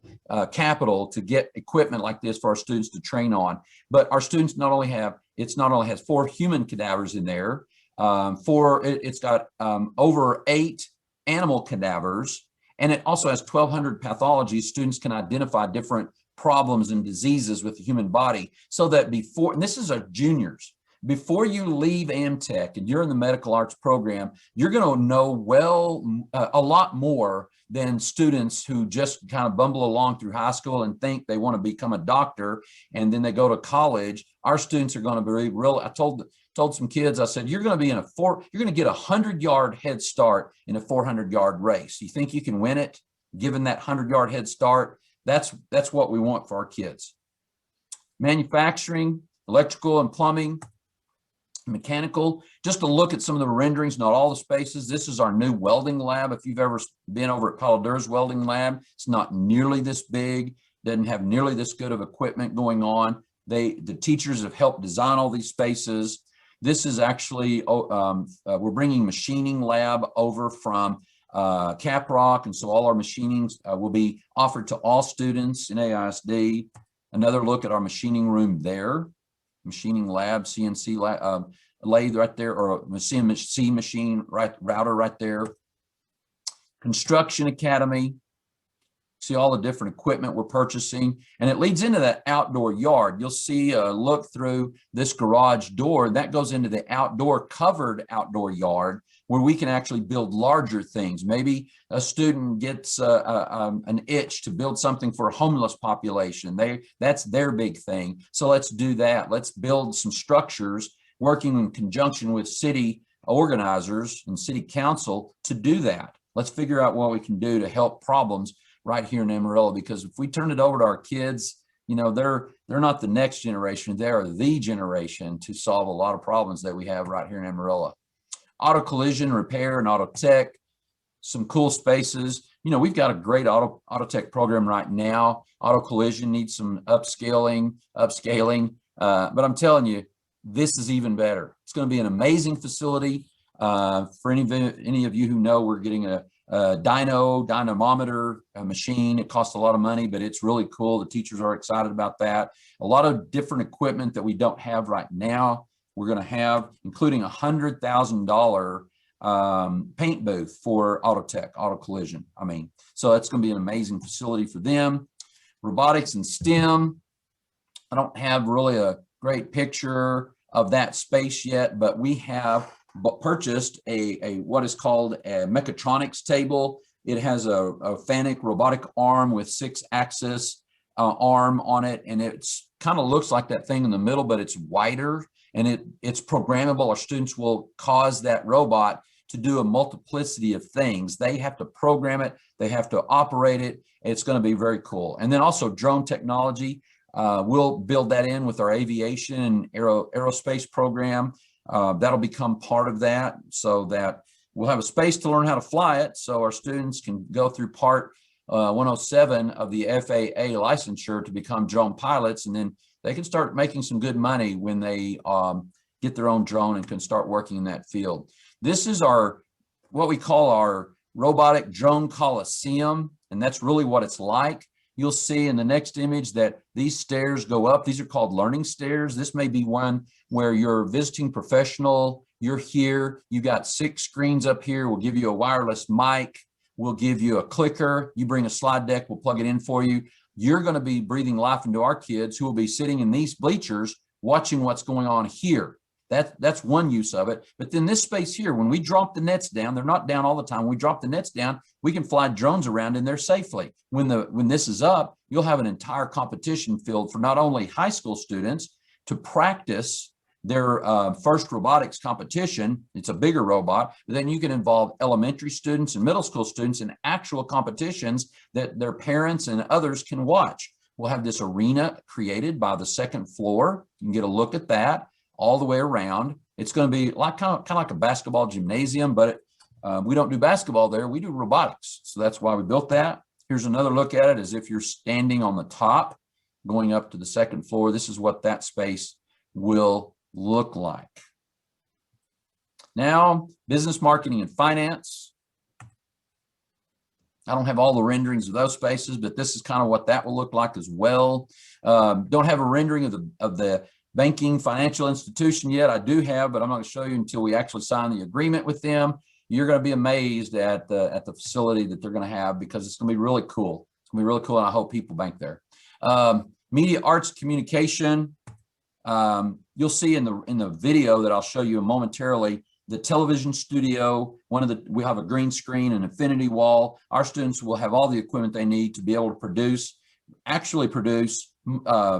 capital to get equipment like this for our students to train on. But our students not only has 4 human cadavers in there, it's got over 8 animal cadavers, and it also has 1,200 pathologies. Students can identify different problems and diseases with the human body, so that and this is our juniors, before you leave AmTech and you're in the medical arts program, you're going to know a lot more than students who just kind of bumble along through high school and think they want to become a doctor, and then they go to college. Our students are going to be real. I told some kids, I said, you're going to be you're going to get a 100-yard head start in a 400-yard race. You think you can win it, given that 100-yard head start? That's what we want for our kids. Manufacturing, electrical and plumbing, mechanical. Just to look at some of the renderings, not all the spaces. This is our new welding lab. If you've ever been over at Palo Dur's welding lab, it's not nearly this big, doesn't have nearly this good of equipment going on. The teachers have helped design all these spaces. This is actually, we're bringing machining lab over from Caprock, and so all our machinings will be offered to all students in AISD. Another look at our machining room there. Machining lab, CNC lathe right there, or a CNC machine router right there. Construction Academy. See all the different equipment we're purchasing, and it leads into that outdoor yard. You'll see a look through this garage door that goes into the covered outdoor yard, where we can actually build larger things. Maybe a student gets an itch to build something for a homeless population. That's their big thing. So let's do that. Let's build some structures working in conjunction with city organizers and city council to do that. Let's figure out what we can do to help problems right here in Amarillo, because if we turn it over to our kids, they're not the next generation, they're the generation to solve a lot of problems that we have right here in Amarillo. Auto collision repair and auto tech, some cool spaces. We've got a great auto tech program right now. Auto collision needs some upscaling, but I'm telling you, this is even better. It's going to be an amazing facility. For any of you who know, we're getting a dynamometer machine. It costs a lot of money, but it's really cool. The teachers are excited about that. A lot of different equipment that we don't have right now, we're going to have, including $100,000 paint booth for auto collision. So that's going to be an amazing facility for them. Robotics and STEM. I don't have really a great picture of that space yet, but we have purchased a what is called a mechatronics table. It has a FANUC robotic arm with 6-axis arm on it, and it's kind of looks like that thing in the middle, but it's wider, and it's programmable. Our students will cause that robot to do a multiplicity of things. They have to program it, they have to operate it. It's going to be very cool. And then also drone technology. We'll build that in with our aviation and aerospace program. That'll become part of that, so that we'll have a space to learn how to fly it, so our students can go through part 107 of the FAA licensure to become drone pilots, and then they can start making some good money when they get their own drone and can start working in that field. This is what we call our robotic drone coliseum, and that's really what it's like. You'll see in the next image that these stairs go up. These are called learning stairs. This may be one where you're a visiting professional, you're here, you got 6 screens up here. We'll give you a wireless mic, we'll give you a clicker, you bring a slide deck, we'll plug it in for you. You're gonna be breathing life into our kids who will be sitting in these bleachers watching what's going on here. That's one use of it. But then this space here, when we drop the nets down, they're not down all the time. When we drop the nets down, we can fly drones around in there safely. When this is up, you'll have an entire competition field for not only high school students to practice their first robotics competition. It's a bigger robot, but then you can involve elementary students and middle school students in actual competitions that their parents and others can watch. We'll have this arena created by the second floor. You can get a look at that all the way around. It's going to be like kind of like a basketball gymnasium, but we don't do basketball there. We do robotics. So that's why we built that. Here's another look at it as if you're standing on the top, going up to the second floor. This is what that space will look like. Now, business, marketing, and finance. I don't have all the renderings of those spaces, but this is kind of what that will look like as well. Don't have a rendering of the banking financial institution yet. I do have, but I'm not going to show you until we actually sign the agreement with them. You're going to be amazed at the facility that they're going to have, because it's going to be really cool. It's going to be really cool, and I hope people bank there. Media, arts, communication. You'll see in the video that I'll show you momentarily, the television studio. We have a green screen, an infinity wall. Our students will have all the equipment they need to be able to actually produce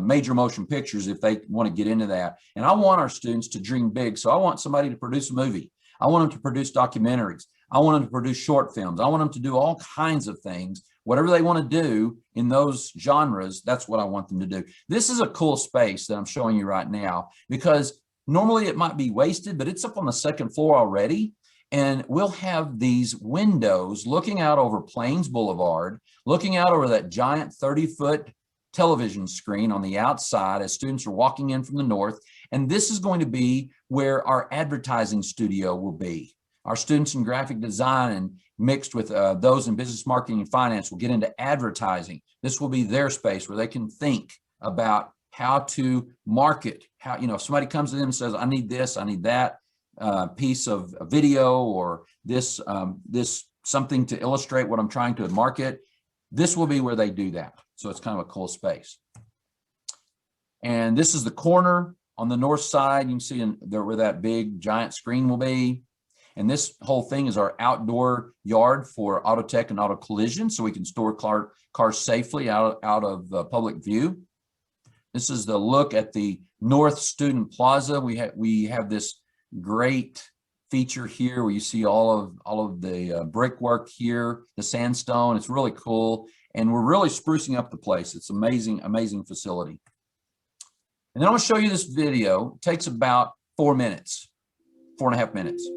major motion pictures if they want to get into that. And I want our students to dream big. So I want somebody to produce a movie. I want them to produce documentaries. I want them to produce short films. I want them to do all kinds of things. Whatever they want to do in those genres, that's what I want them to do. This is a cool space that I'm showing you right now, because normally it might be wasted, but it's up on the second floor already. And we'll have these windows looking out over Plains Boulevard, looking out over that giant 30-foot television screen on the outside as students are walking in from the north. And this is going to be where our advertising studio will be. Our students in graphic design and mixed with those in business, marketing, and finance will get into advertising. This will be their space where they can think about how to market. How, if somebody comes to them and says, I need this, I need that piece of a video, or this something to illustrate what I'm trying to market, this will be where they do that. So it's kind of a cool space. And this is the corner on the north side. You can see where that big giant screen will be. And this whole thing is our outdoor yard for auto tech and auto collision, so we can store cars safely out of public view. This is the look at the North Student Plaza. We have this great feature here where you see all of the brickwork here, the sandstone. It's really cool, and we're really sprucing up the place. It's amazing, amazing facility. And then I'm going to show you this video. It takes about 4 minutes, 4.5 minutes.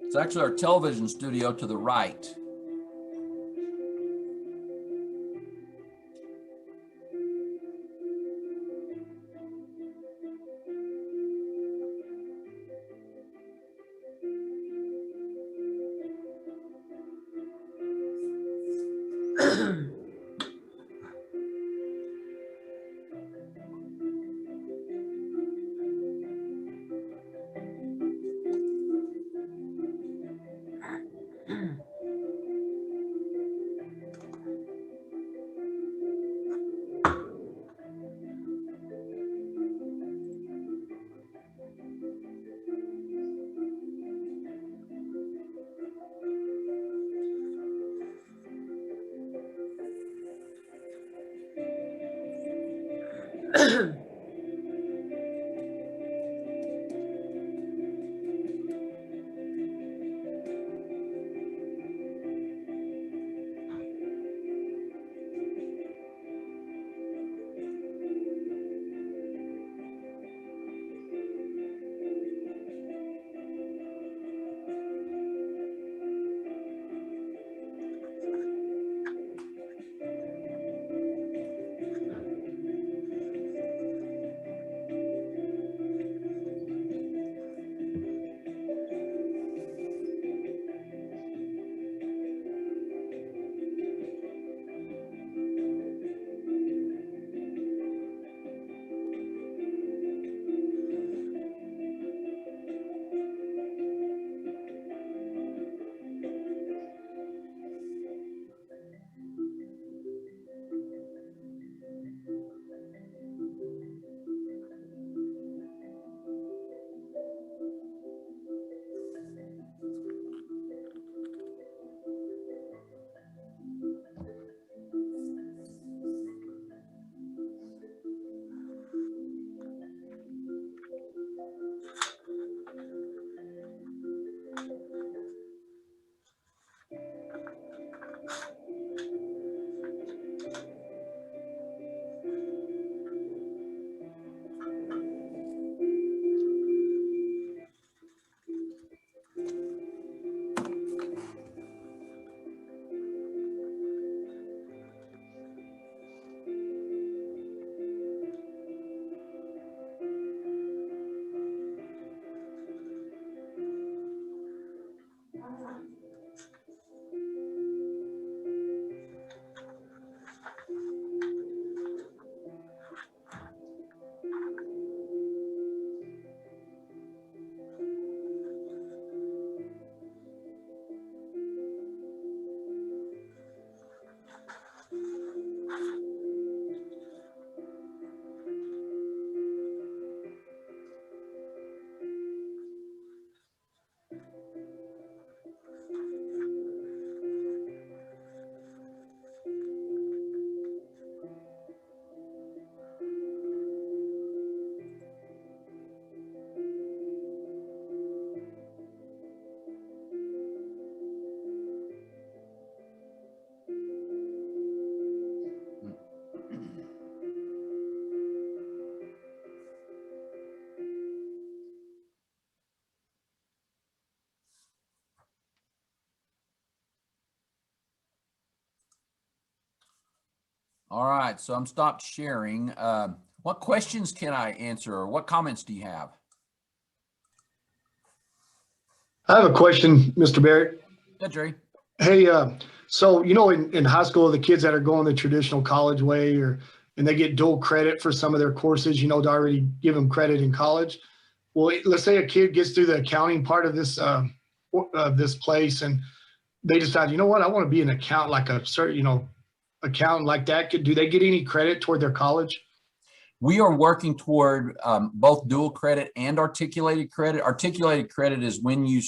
It's actually our television studio to the right. All right, so I'm stopped sharing. What questions can I answer, or what comments do you have? I have a question, Mr. Barrett. Yeah, Jerry. Hey, so in high school, the kids that are going the traditional college way, and they get dual credit for some of their courses, to already give them credit in college. Well, let's say a kid gets through the accounting part of this place, and they decide, you know what, I want to be an accountant, like a certain, accountant like that. Do they get any credit toward their college? We are working toward both dual credit and articulated credit. Articulated credit is when you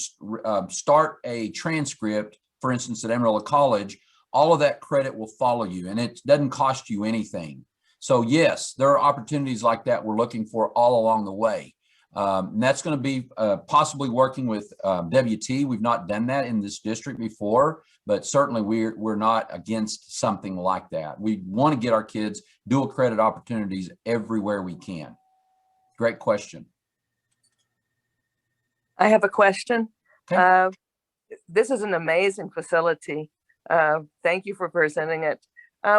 start a transcript, for instance, at Amarillo College, all of that credit will follow you, and it doesn't cost you anything. So yes, there are opportunities like that we're looking for all along the way. And that's going to be possibly working with WT. We've not done that in this district before, but certainly we're not against something like that. We want to get our kids dual credit opportunities everywhere we can. Great question. I have a question. Okay. This is an amazing facility. Thank you for presenting it.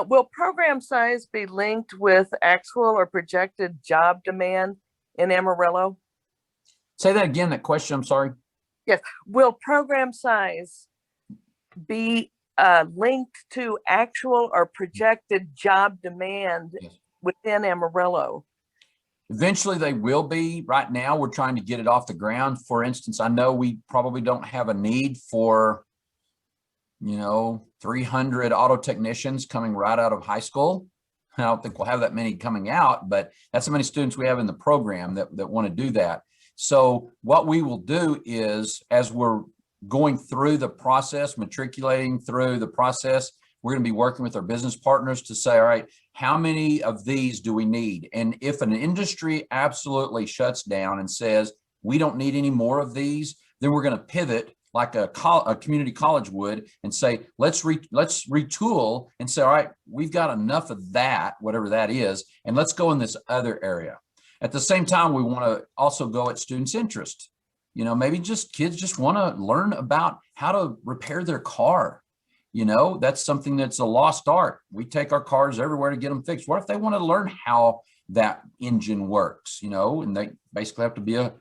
Will program size be linked with actual or projected job demand in Amarillo? Say that again, that question, I'm sorry. Yes. Will program size be linked to actual or projected job demand Yes. within Amarillo? Eventually they will be. Right now, we're trying to get it off the ground. For instance, I know we probably don't have a need for, 300 auto technicians coming right out of high school. I don't think we'll have that many coming out, but that's how many students we have in the program that want to do that. So what we will do is, as we're going through the process, matriculating through the process, we're going to be working with our business partners to say, all right, how many of these do we need? And if an industry absolutely shuts down and says, we don't need any more of these, then we're going to pivot like a community college would and say, let's retool and say, all right, we've got enough of that, whatever that is, and let's go in this other area. At the same time, we want to also go at students' interest. Maybe kids just want to learn about how to repair their car. That's something that's a lost art. We take our cars everywhere to get them fixed. What if they want to learn how that engine works, and they basically have to be a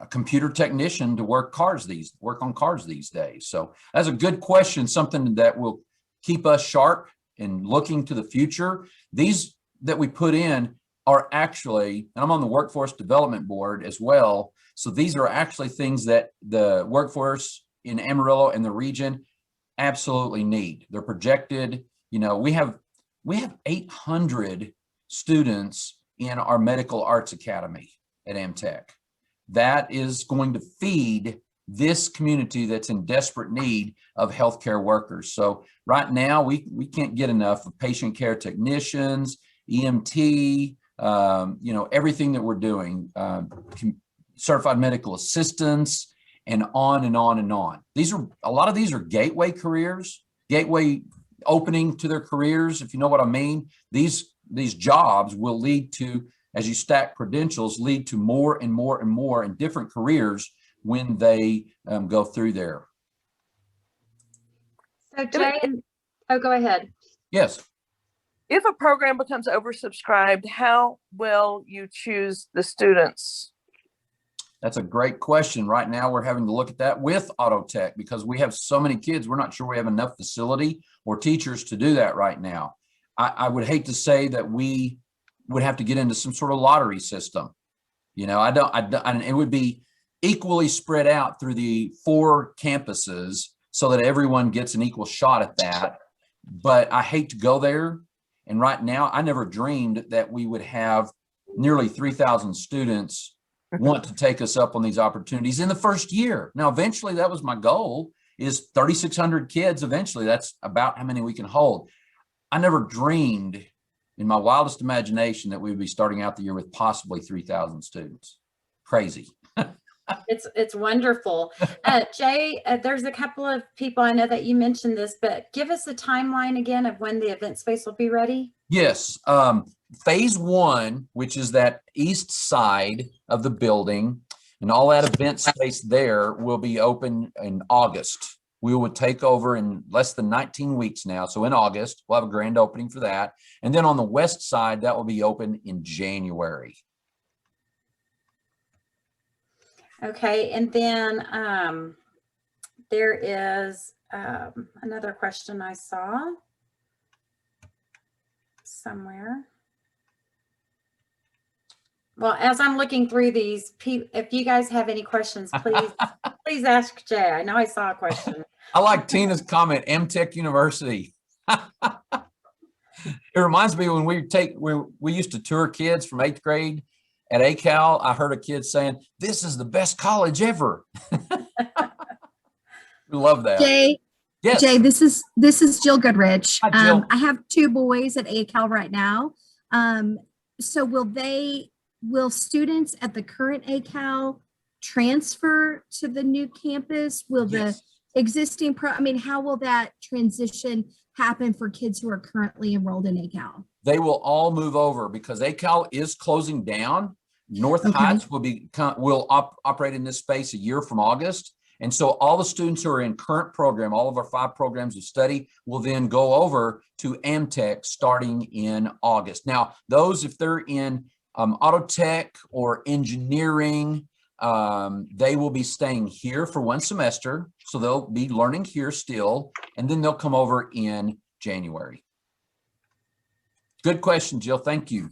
computer technician to work on cars these days. So that's a good question, something that will keep us sharp and looking to the future. These that we put in are actually, and I'm on the workforce development board as well. So these are actually things that the workforce in Amarillo and the region absolutely need. They're projected. We have 800 students in our Medical Arts Academy at AmTech. That is going to feed this community that's in desperate need of healthcare workers. So right now we can't get enough of patient care technicians, EMT, everything that we're doing, certified medical assistants, and on and on and on. A lot of these are gateway careers, gateway opening to their careers, if you know what I mean. These jobs will lead to, as you stack credentials, lead to more and more and more in different careers when they go through there. So Jay, go ahead. Yes. If a program becomes oversubscribed, how will you choose the students? That's a great question. Right now, we're having to look at that with auto tech because we have so many kids. We're not sure we have enough facility or teachers to do that right now. I would hate to say that we would have to get into some sort of lottery system. It would be equally spread out through the 4 campuses so that everyone gets an equal shot at that. But I hate to go there. And right now, I never dreamed that we would have nearly 3,000 students want to take us up on these opportunities in the first year. Now, eventually, that was my goal, is 3,600 kids. Eventually, that's about how many we can hold. I never dreamed in my wildest imagination that we would be starting out the year with possibly 3,000 students. Crazy. It's wonderful. Jay, there's a couple of people, I know that you mentioned this, but give us a timeline again of when the event space will be ready. Yes. Phase 1, which is that east side of the building, and all that event space there will be open in August. we will take over in less than 19 weeks now. So in August, we'll have a grand opening for that. And then on the west side, that will be open in January. Okay, and then there is another question I saw somewhere. Well, as I'm looking through these, if you guys have any questions, please, please ask Jay. I know I saw a question. I like Tina's comment, AmTech University. It reminds me when we used to tour kids from 8th grade at ACAL. I heard a kid saying, "This is the best college ever." We love that. Jay, Yes. Jay, this is Jill Goodrich. Hi, Jill. I have 2 boys at AACAL right now. So will students at the current ACAL transfer to the new campus? Will Yes. the existing how will that transition happen for kids who are currently enrolled in ACAL? They will all move over because ACAL is closing down. North Okay. Heights will operate in this space a year from August. And so all the students who are in current program, all of our 5 programs of study, will then go over to AmTech starting in August. Now, those, if they're in auto tech or engineering, they will be staying here for 1 semester. So they'll be learning here still, and then they'll come over in January. Good question, Jill. Thank you.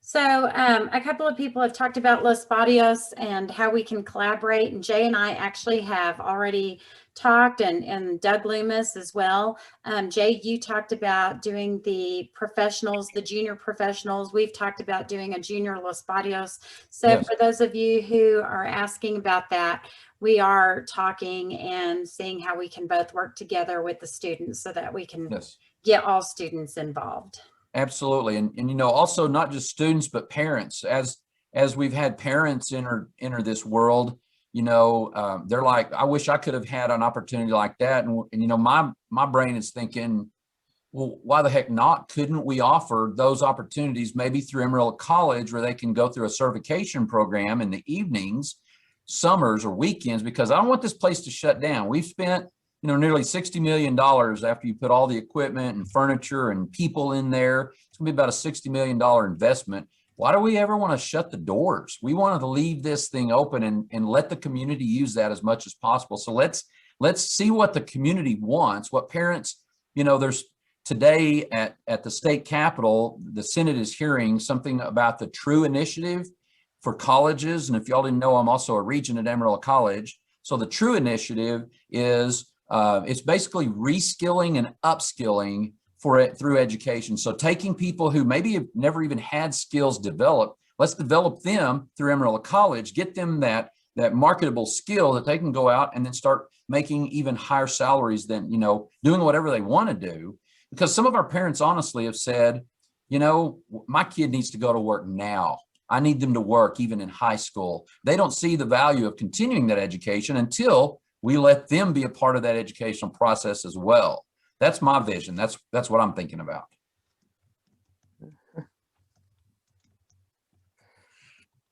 So a couple of people have talked about Los Barrios and how we can collaborate. And Jay and I actually have already talked, and Doug Loomis as well. Jay, you talked about doing the professionals, the junior professionals. We've talked about doing a junior Los Barrios. So Yes. for those of you who are asking about that, we are talking and seeing how we can both work together with the students so that we can Yes. get all students involved. Absolutely. And you know, also not just students, but parents. As we've had parents enter this world, you know, they're like, I wish I could have had an opportunity like that. And you know, my brain is thinking, well, why the heck not? Couldn't we offer those opportunities maybe through Amarillo College, where they can go through a certification program in the evenings, summers or weekends? Because I don't want this place to shut down. We've spent, you know, nearly $60 million after you put all the equipment and furniture and people in there. It's gonna be about a $60 million investment. Why do we ever want to shut the doors? We want to leave this thing open and let the community use that as much as possible. So let's see what the community wants, what parents, you know, there's today at the state capitol, the Senate is hearing something about the True Initiative for colleges. And if y'all didn't know, I'm also a regent at Amarillo College. So the True Initiative is it's basically reskilling and upskilling for it through education. So taking people who maybe have never even had skills developed, let's develop them through Amarillo College, get them that marketable skill that they can go out and then start making even higher salaries than, you know, doing whatever they want to do. Because some of our parents honestly have said, you know, my kid needs to go to work now. I need them to work even in high school. They don't see the value of continuing that education until we let them be a part of that educational process as well. That's my vision. That's what I'm thinking about.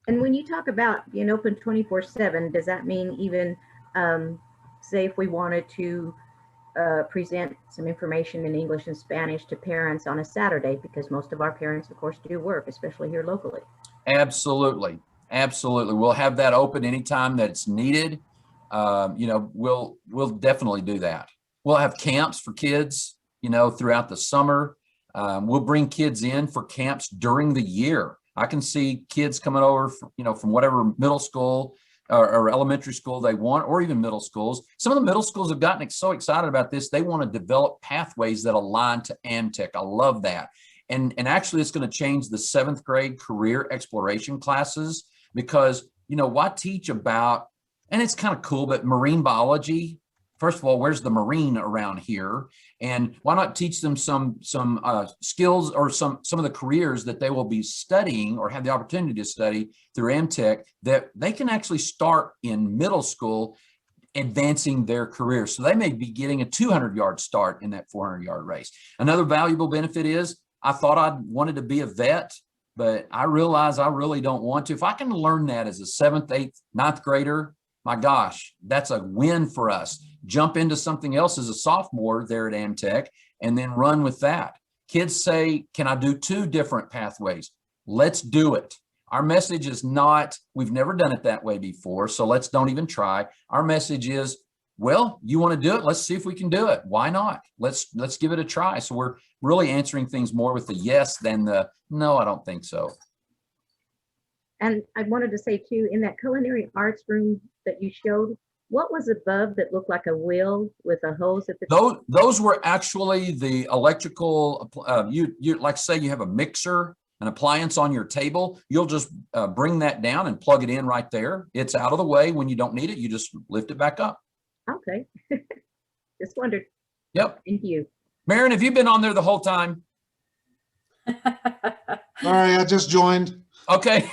And when you talk about being open 24/7, does that mean even, say, if we wanted to present some information in English and Spanish to parents on a Saturday, because most of our parents, of course, do work, especially here locally? Absolutely. Absolutely. We'll have that open anytime that it's needed. You know, we'll definitely do that. We'll have camps for kids, you know, throughout the summer. We'll bring kids in for camps during the year. I can see kids coming over, you know, from whatever middle school or elementary school they want, or even middle schools. Some of the middle schools have gotten so excited about this. They want to develop pathways that align to AmTech. I love that. And actually, it's going to change the 7th grade career exploration classes, because, you know, why teach about, and it's kind of cool, but marine biology. First of all, where's the Marine around here? And why not teach them some skills or some of the careers that they will be studying or have the opportunity to study through AmTech, that they can actually start in middle school advancing their career. So they may be getting a 200-yard start in that 400-yard race. Another valuable benefit is, I thought I wanted to be a vet, but I realize I really don't want to. If I can learn that as a 7th, 8th, 9th grader, my gosh, that's a win for us. Jump into something else as a sophomore there at AmTech and then run with that. Kids say, can I do 2 different pathways? Let's do it. Our message is not, we've never done it that way before, so let's don't even try. Our message is, well, you want to do it? Let's see if we can do it. Why not? Let's give it a try. So we're really answering things more with the yes than the no, I don't think so. And I wanted to say too, in that culinary arts room that you showed, what was above that looked like a wheel with a hose at the top? Those were actually the electrical, you like say you have a mixer, an appliance on your table, you'll just bring that down and plug it in right there. It's out of the way. When you don't need it, you just lift it back up. Okay. Just wondered. Yep. Thank you. Marion, have you been on there the whole time? Sorry, I just joined. Okay.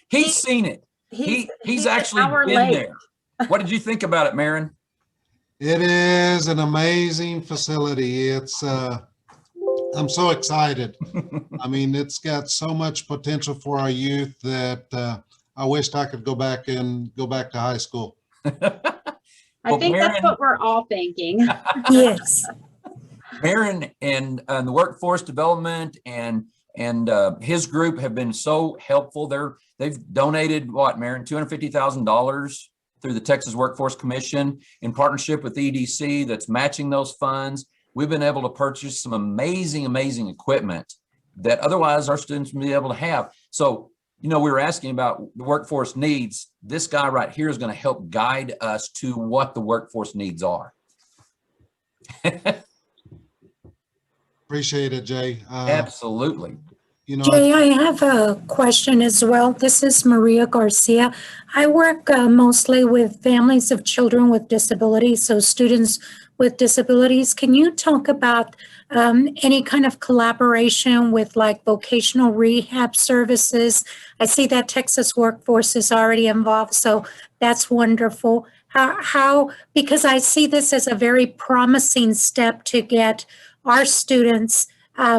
He's seen it. He's actually been there. What did you think about it, Marion? It is an amazing facility. It's I'm so excited. I mean, it's got so much potential for our youth that I wished I could go back to high school. I think that's what we're all thinking. Yes. Marion and the workforce development and his group have been so helpful. They've donated what, Marion, $250,000 through the Texas Workforce Commission in partnership with EDC that's matching those funds. We've been able to purchase some amazing equipment that otherwise our students would be able to have. So, you know, we were asking about the workforce needs. This guy right here is going to help guide us to what the workforce needs are. Appreciate it, Jay. Absolutely. You know, Jay, I have a question as well. This is Maria Garcia. I work mostly with families of children with disabilities, so students with disabilities. Can you talk about any kind of collaboration with like vocational rehab services? I see that Texas Workforce is already involved, so that's wonderful. How, because I see this as a very promising step to get our students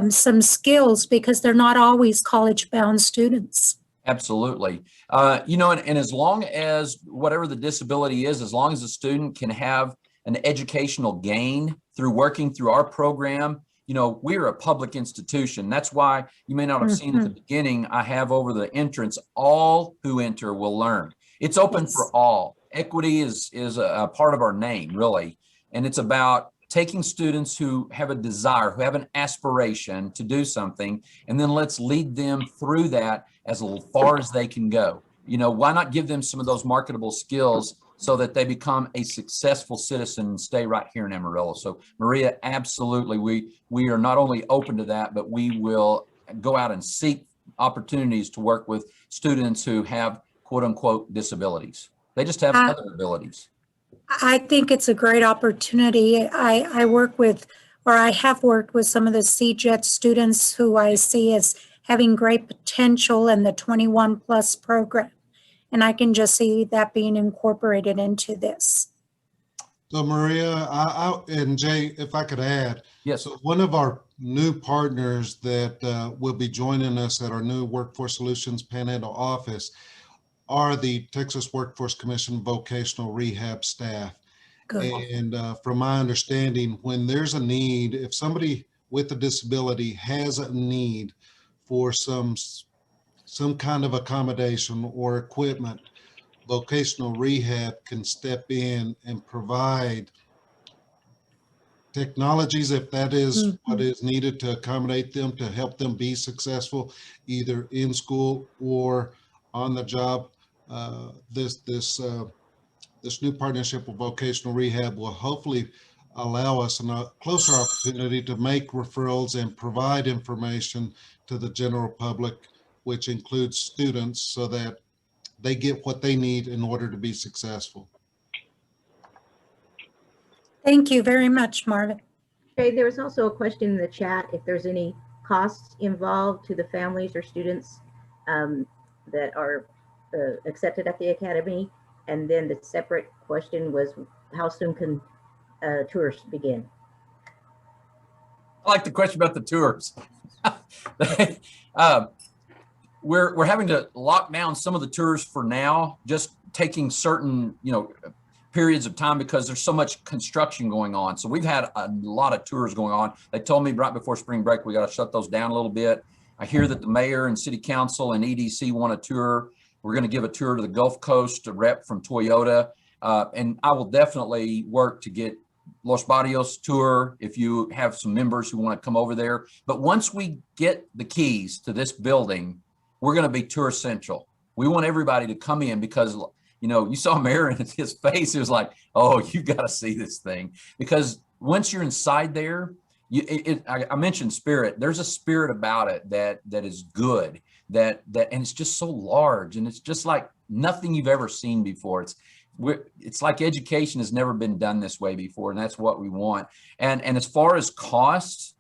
some skills, because they're not always college-bound students. Absolutely. You know, and as long as whatever the disability is, as long as the student can have an educational gain through working through our program, you know, we're a public institution. That's why you may not have seen at the beginning, I have over the entrance, all who enter will learn. It's open for all. Equity is a part of our name, really. And it's about taking students who have a desire, who have an aspiration to do something, and then let's lead them through that as far as they can go. You know, why not give them some of those marketable skills so that they become a successful citizen and stay right here in Amarillo? So Maria, absolutely, we are not only open to that, but we will go out and seek opportunities to work with students who have quote unquote disabilities. They just have other abilities. I think it's a great opportunity. I work with, or I have worked with some of the CJET students who I see as having great potential in the 21 plus program. And I can just see that being incorporated into this. so Maria, and Jay, if I could add, Yes. so one of our new partners that will be joining us at our new Workforce Solutions Panhandle office are the Texas Workforce Commission vocational rehab staff. Good. And from my understanding, when there's a need, if somebody with a disability has a need for some kind of accommodation or equipment, vocational rehab can step in and provide technologies, if that is what is needed to accommodate them, to help them be successful, either in school or on the job. This new partnership with vocational rehab will hopefully allow us a closer opportunity to make referrals and provide information to the general public, which includes students, so that they get what they need in order to be successful. Thank you very much, Marvin. Okay, there was also a question in the chat if there's any costs involved to the families or students that are accepted at the academy. And then the separate question was, how soon can tours begin? I like the question about the tours. We're having to lock down some of the tours for now, just taking certain, periods of time because there's so much construction going on. So we've had a lot of tours going on. They told me right before spring break, we got to shut those down a little bit. I hear that the mayor and city council and EDC want a tour. We're going to give a tour to the Gulf Coast, a rep from Toyota. And I will definitely work to get Los Barrios tour if you have some members who want to come over there. But once we get the keys to this building, we're going to be tour central. We want everybody to come in because, you saw Mayor in his face. It was like, oh, you got to see this thing. Because once you're inside there, I mentioned spirit. There's a spirit about it that is good. And it's just so large, and it's just like nothing you've ever seen before. It's like education has never been done this way before, and that's what we want. And as far as costs,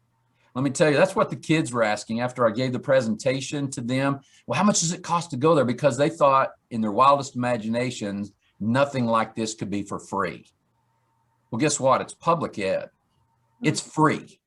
let me tell you, that's what the kids were asking after I gave the presentation to them. Well, how much does it cost to go there? Because they thought in their wildest imaginations, nothing like this could be for free. Well, guess what? It's public ed. It's free.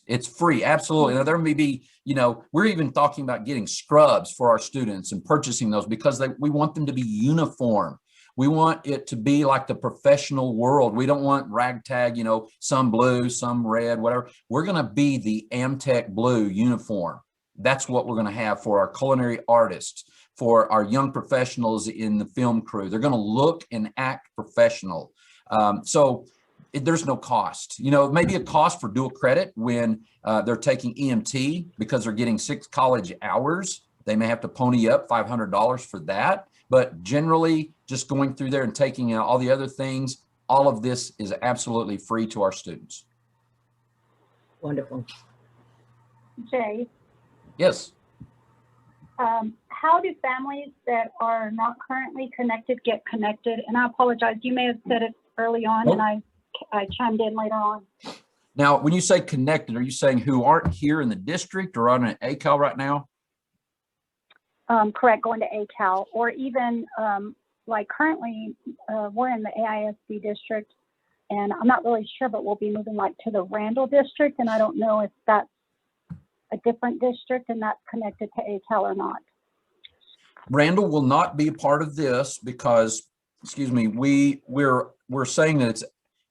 It's free. Absolutely. Now there may be, we're even talking about getting scrubs for our students and purchasing those because we want them to be uniform. We want it to be like the professional world. We don't want ragtag, some blue, some red, whatever. We're going to be the AmTech blue uniform. That's what we're going to have for our culinary artists, for our young professionals in the film crew. They're going to look and act professional. There's no cost. Maybe a cost for dual credit when they're taking EMT because they're getting 6 college hours. They may have to pony up $500 for that. But generally, just going through there and taking out all the other things, all of this is absolutely free to our students. Wonderful. Jay, Yes. how do families that are not currently connected get connected? And I apologize, you may have said it early on. Nope. And I chimed in later on. Now, when you say connected, are you saying who aren't here in the district or on an ACAL right now? Correct, going to ACAL, or even like currently we're in the AISD district, and I'm not really sure, but we'll be moving like to the Randall district, and I don't know if that's a different district and that's connected to ACAL or not. Randall will not be a part of this because, excuse me, we're saying that it's,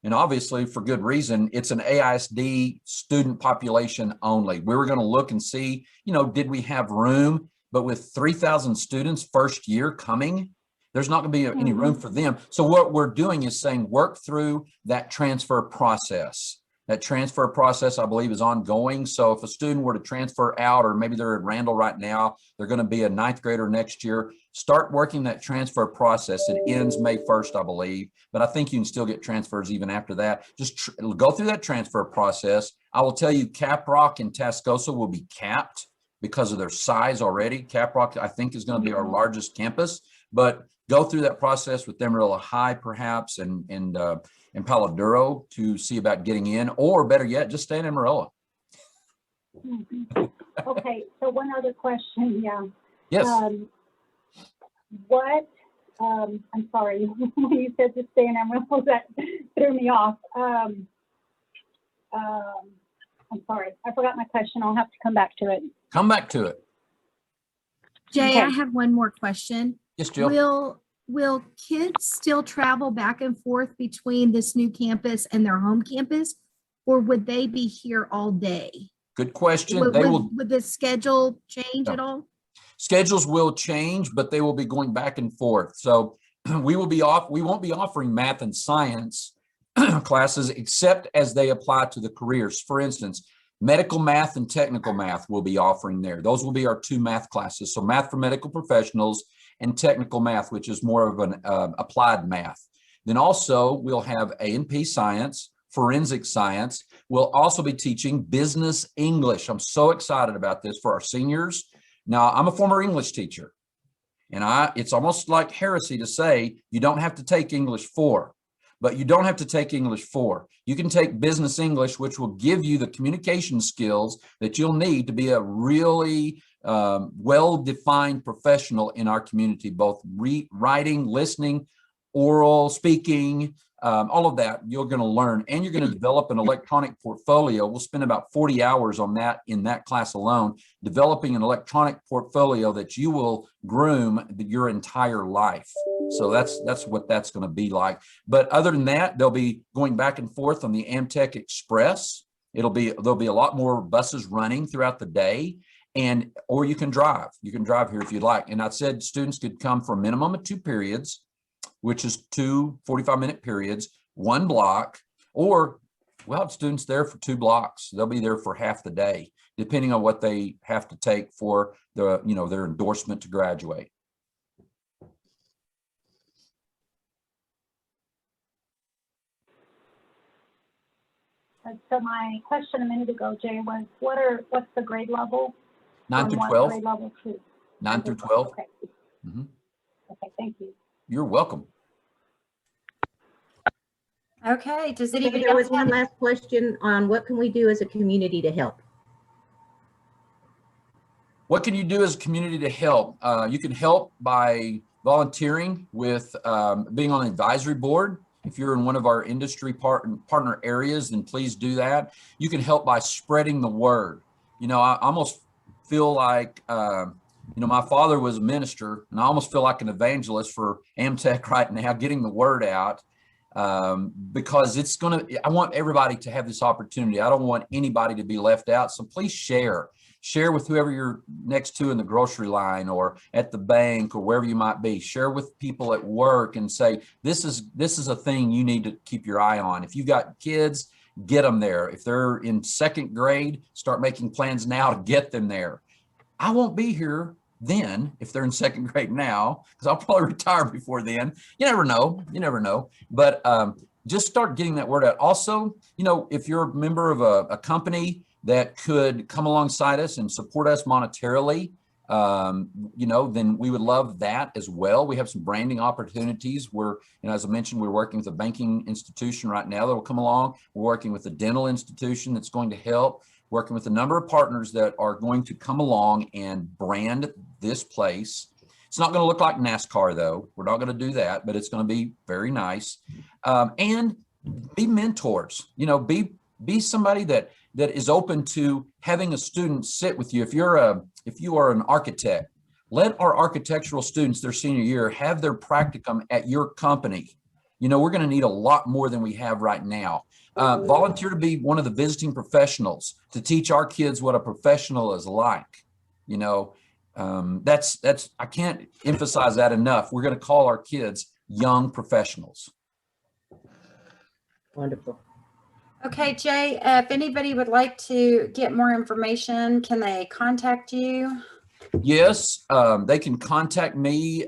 and obviously for good reason, it's an AISD student population only. We were going to look and see, did we have room? But with 3,000 students first year coming, there's not going to be any room for them. So what we're doing is saying work through that transfer process. That transfer process, I believe, is ongoing. So if a student were to transfer out, or maybe they're at Randall right now, they're going to be a 9th grader next year, start working that transfer process. It ends May 1st, I believe, but I think you can still get transfers even after that. Just go through that transfer process. I will tell you, Caprock and Tascosa will be capped because of their size already. Caprock, I think, is going to be our largest campus, but go through that process with Amarillo High, perhaps, and Palo Duro to see about getting in, or better yet, just stay in Amarillo. Okay, so one other question, yeah. Yes. I'm sorry, when you said to stay in Amarillo, that threw me off. I'm sorry, I forgot my question. I'll have to come back to it. Come back to it. Jay, Okay. I have one more question. Yes, Jill. Will kids still travel back and forth between this new campus and their home campus, or would they be here all day? Good question. Would the schedule change at all? Schedules will change, but they will be going back and forth. So we won't be offering math and science classes except as they apply to the careers. For instance, medical math and technical math will be offering there. Those will be our 2 math classes. So math for medical professionals and technical math, which is more of an applied math. Then also we'll have A&P science, forensic science. We'll also be teaching business English. I'm so excited about this for our seniors. Now, I'm a former English teacher, and it's almost like heresy to say you don't have to take English 4, but you don't have to take English 4. You can take business English, which will give you the communication skills that you'll need to be a really well-defined professional in our community, both writing, listening, oral, speaking, all of that you're going to learn, and you're going to develop an electronic portfolio. We'll spend about 40 hours on that in that class alone, developing an electronic portfolio that you will groom your entire life. So that's what that's going to be like. But other than that, they'll be going back and forth on the AmTech Express. There'll be a lot more buses running throughout the day, or you can drive. You can drive here if you'd like. And I said students could come for a minimum of 2 periods, which is 2 45-minute periods, 1 block, or we'll have students there for 2 blocks. They'll be there for half the day, depending on what they have to take for their endorsement to graduate. So my question a minute ago, Jay, was what's the grade level? 9 through From 12. what grade level to? 9 through 12. Okay. Mhm. Okay, thank you. You're welcome. Okay, does Okay, anybody there else was one have? last question on what can we do as a community to help? What can you do as a community to help? You can help by volunteering with being on the advisory board. If you're in one of our industry partner areas, then please do that. You can help by spreading the word. I almost feel like, my father was a minister, and I almost feel like an evangelist for AmTech right now, getting the word out, because I want everybody to have this opportunity. I don't want anybody to be left out. So please share with whoever you're next to in the grocery line or at the bank or wherever you might be. Share with people at work and say, this is a thing you need to keep your eye on. If you've got kids, get them there. If they're in 2nd grade, start making plans now to get them there. I won't be here then if they're in 2nd grade now, because I'll probably retire before then. You never know. But just start getting that word out. Also, if you're a member of a company that could come alongside us and support us monetarily, then we would love that as well. We have some branding opportunities where, as I mentioned, we're working with a banking institution right now that will come along. We're working with a dental institution that's going to help, working with a number of partners that are going to come along and brand this place. It's not going to look like NASCAR, though. We're not going to do that, but it's going to be very nice. And be mentors. Be somebody that is open to having a student sit with you. If you are an architect, let our architectural students their senior year have their practicum at your company. We're going to need a lot more than we have right now. Volunteer to be one of the visiting professionals to teach our kids what a professional is like. That's I can't emphasize that enough. We're going to call our kids young professionals. Wonderful. Okay, Jay, if anybody would like to get more information, can they contact you? Yes, they can contact me.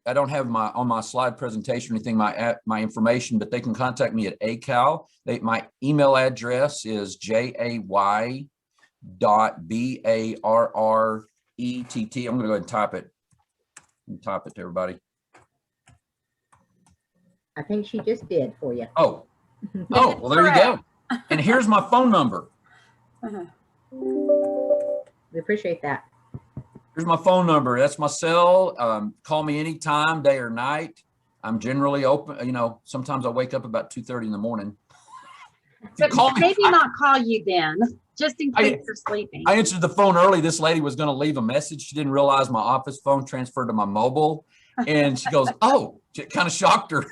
I don't have on my slide presentation or anything, my information, but they can contact me at ACAL. My email address is jay.barrett. I'm going to go ahead and type it. Type it to everybody. I think she just did for you. Oh, well, there you go. And here's my phone number. We appreciate that. Here's my phone number. That's my cell. Call me anytime, day or night. I'm generally open. Sometimes I wake up about 2:30 in the morning. But maybe not call you then, just in case you're sleeping. I answered the phone early. This lady was going to leave a message. She didn't realize my office phone transferred to my mobile. And she goes, oh, it kind of shocked her.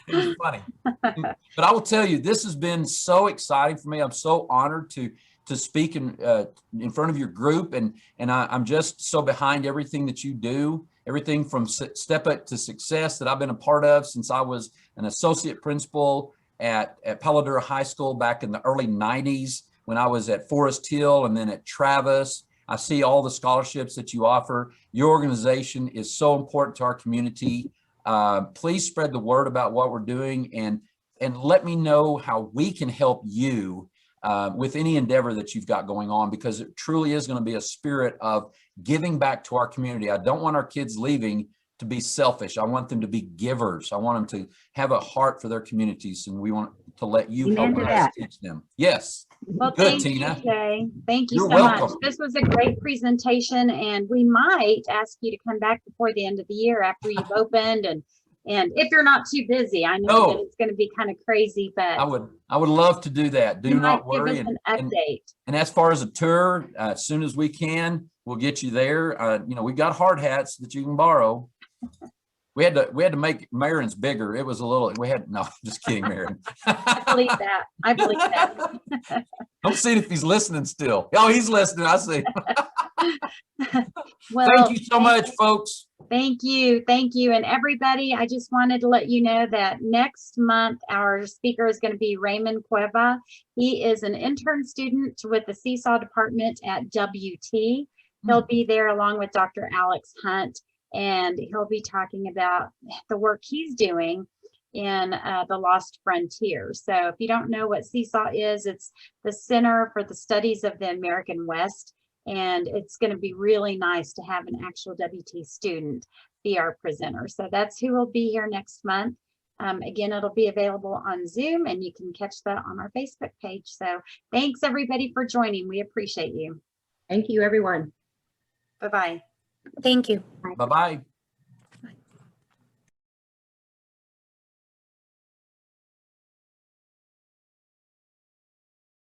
It was funny. But I will tell you, this has been so exciting for me. I'm so honored to speak in front of your group. And I'm just so behind everything that you do, everything from Step Up to Success that I've been a part of since I was an associate principal at Palo Duro High School back in the early 90s when I was at Forest Hill and then at Travis. I see all the scholarships that you offer. Your organization is so important to our community. Please spread the word about what we're doing and let me know how we can help you with any endeavor that you've got going on, because it truly is going to be a spirit of giving back to our community. I don't want our kids leaving to be selfish. I want them to be givers. I want them to have a heart for their communities, and we want to let you help us teach them. Yes. Well, good, thank Tina. you, Jay. Thank you You're so welcome. much. This was a great presentation, and we might ask you to come back before the end of the year after you've opened and And if you're not too busy, I know that it's going to be kind of crazy, but I would love to do that. Do you not might give worry. us an update. And as far as a tour, as soon as we can, we'll get you there. You know, we got hard hats that you can borrow. We had to make Marion's bigger. It was a little, no, just kidding, Marion. I believe that. I believe that. I'm seeing if he's listening still. Oh, he's listening. I see. Well, thank you so much, folks. Thank you. Thank you. And everybody, I just wanted to let you know that next month, our speaker is going to be Raymond Cueva. He is an intern student with the Seesaw department at WT. He'll be there along with Dr. Alex Hunt, and he'll be talking about the work he's doing in the Lost Frontier. So if you don't know what Seesaw is, it's the Center for the Studies of the American West. And it's going to be really nice to have an actual WT student be our presenter. So that's who will be here next month. Again, it'll be available on Zoom, and you can catch that on our Facebook page. So thanks everybody for joining. We appreciate you. Thank you, everyone. Bye-bye. Thank you. Bye-bye.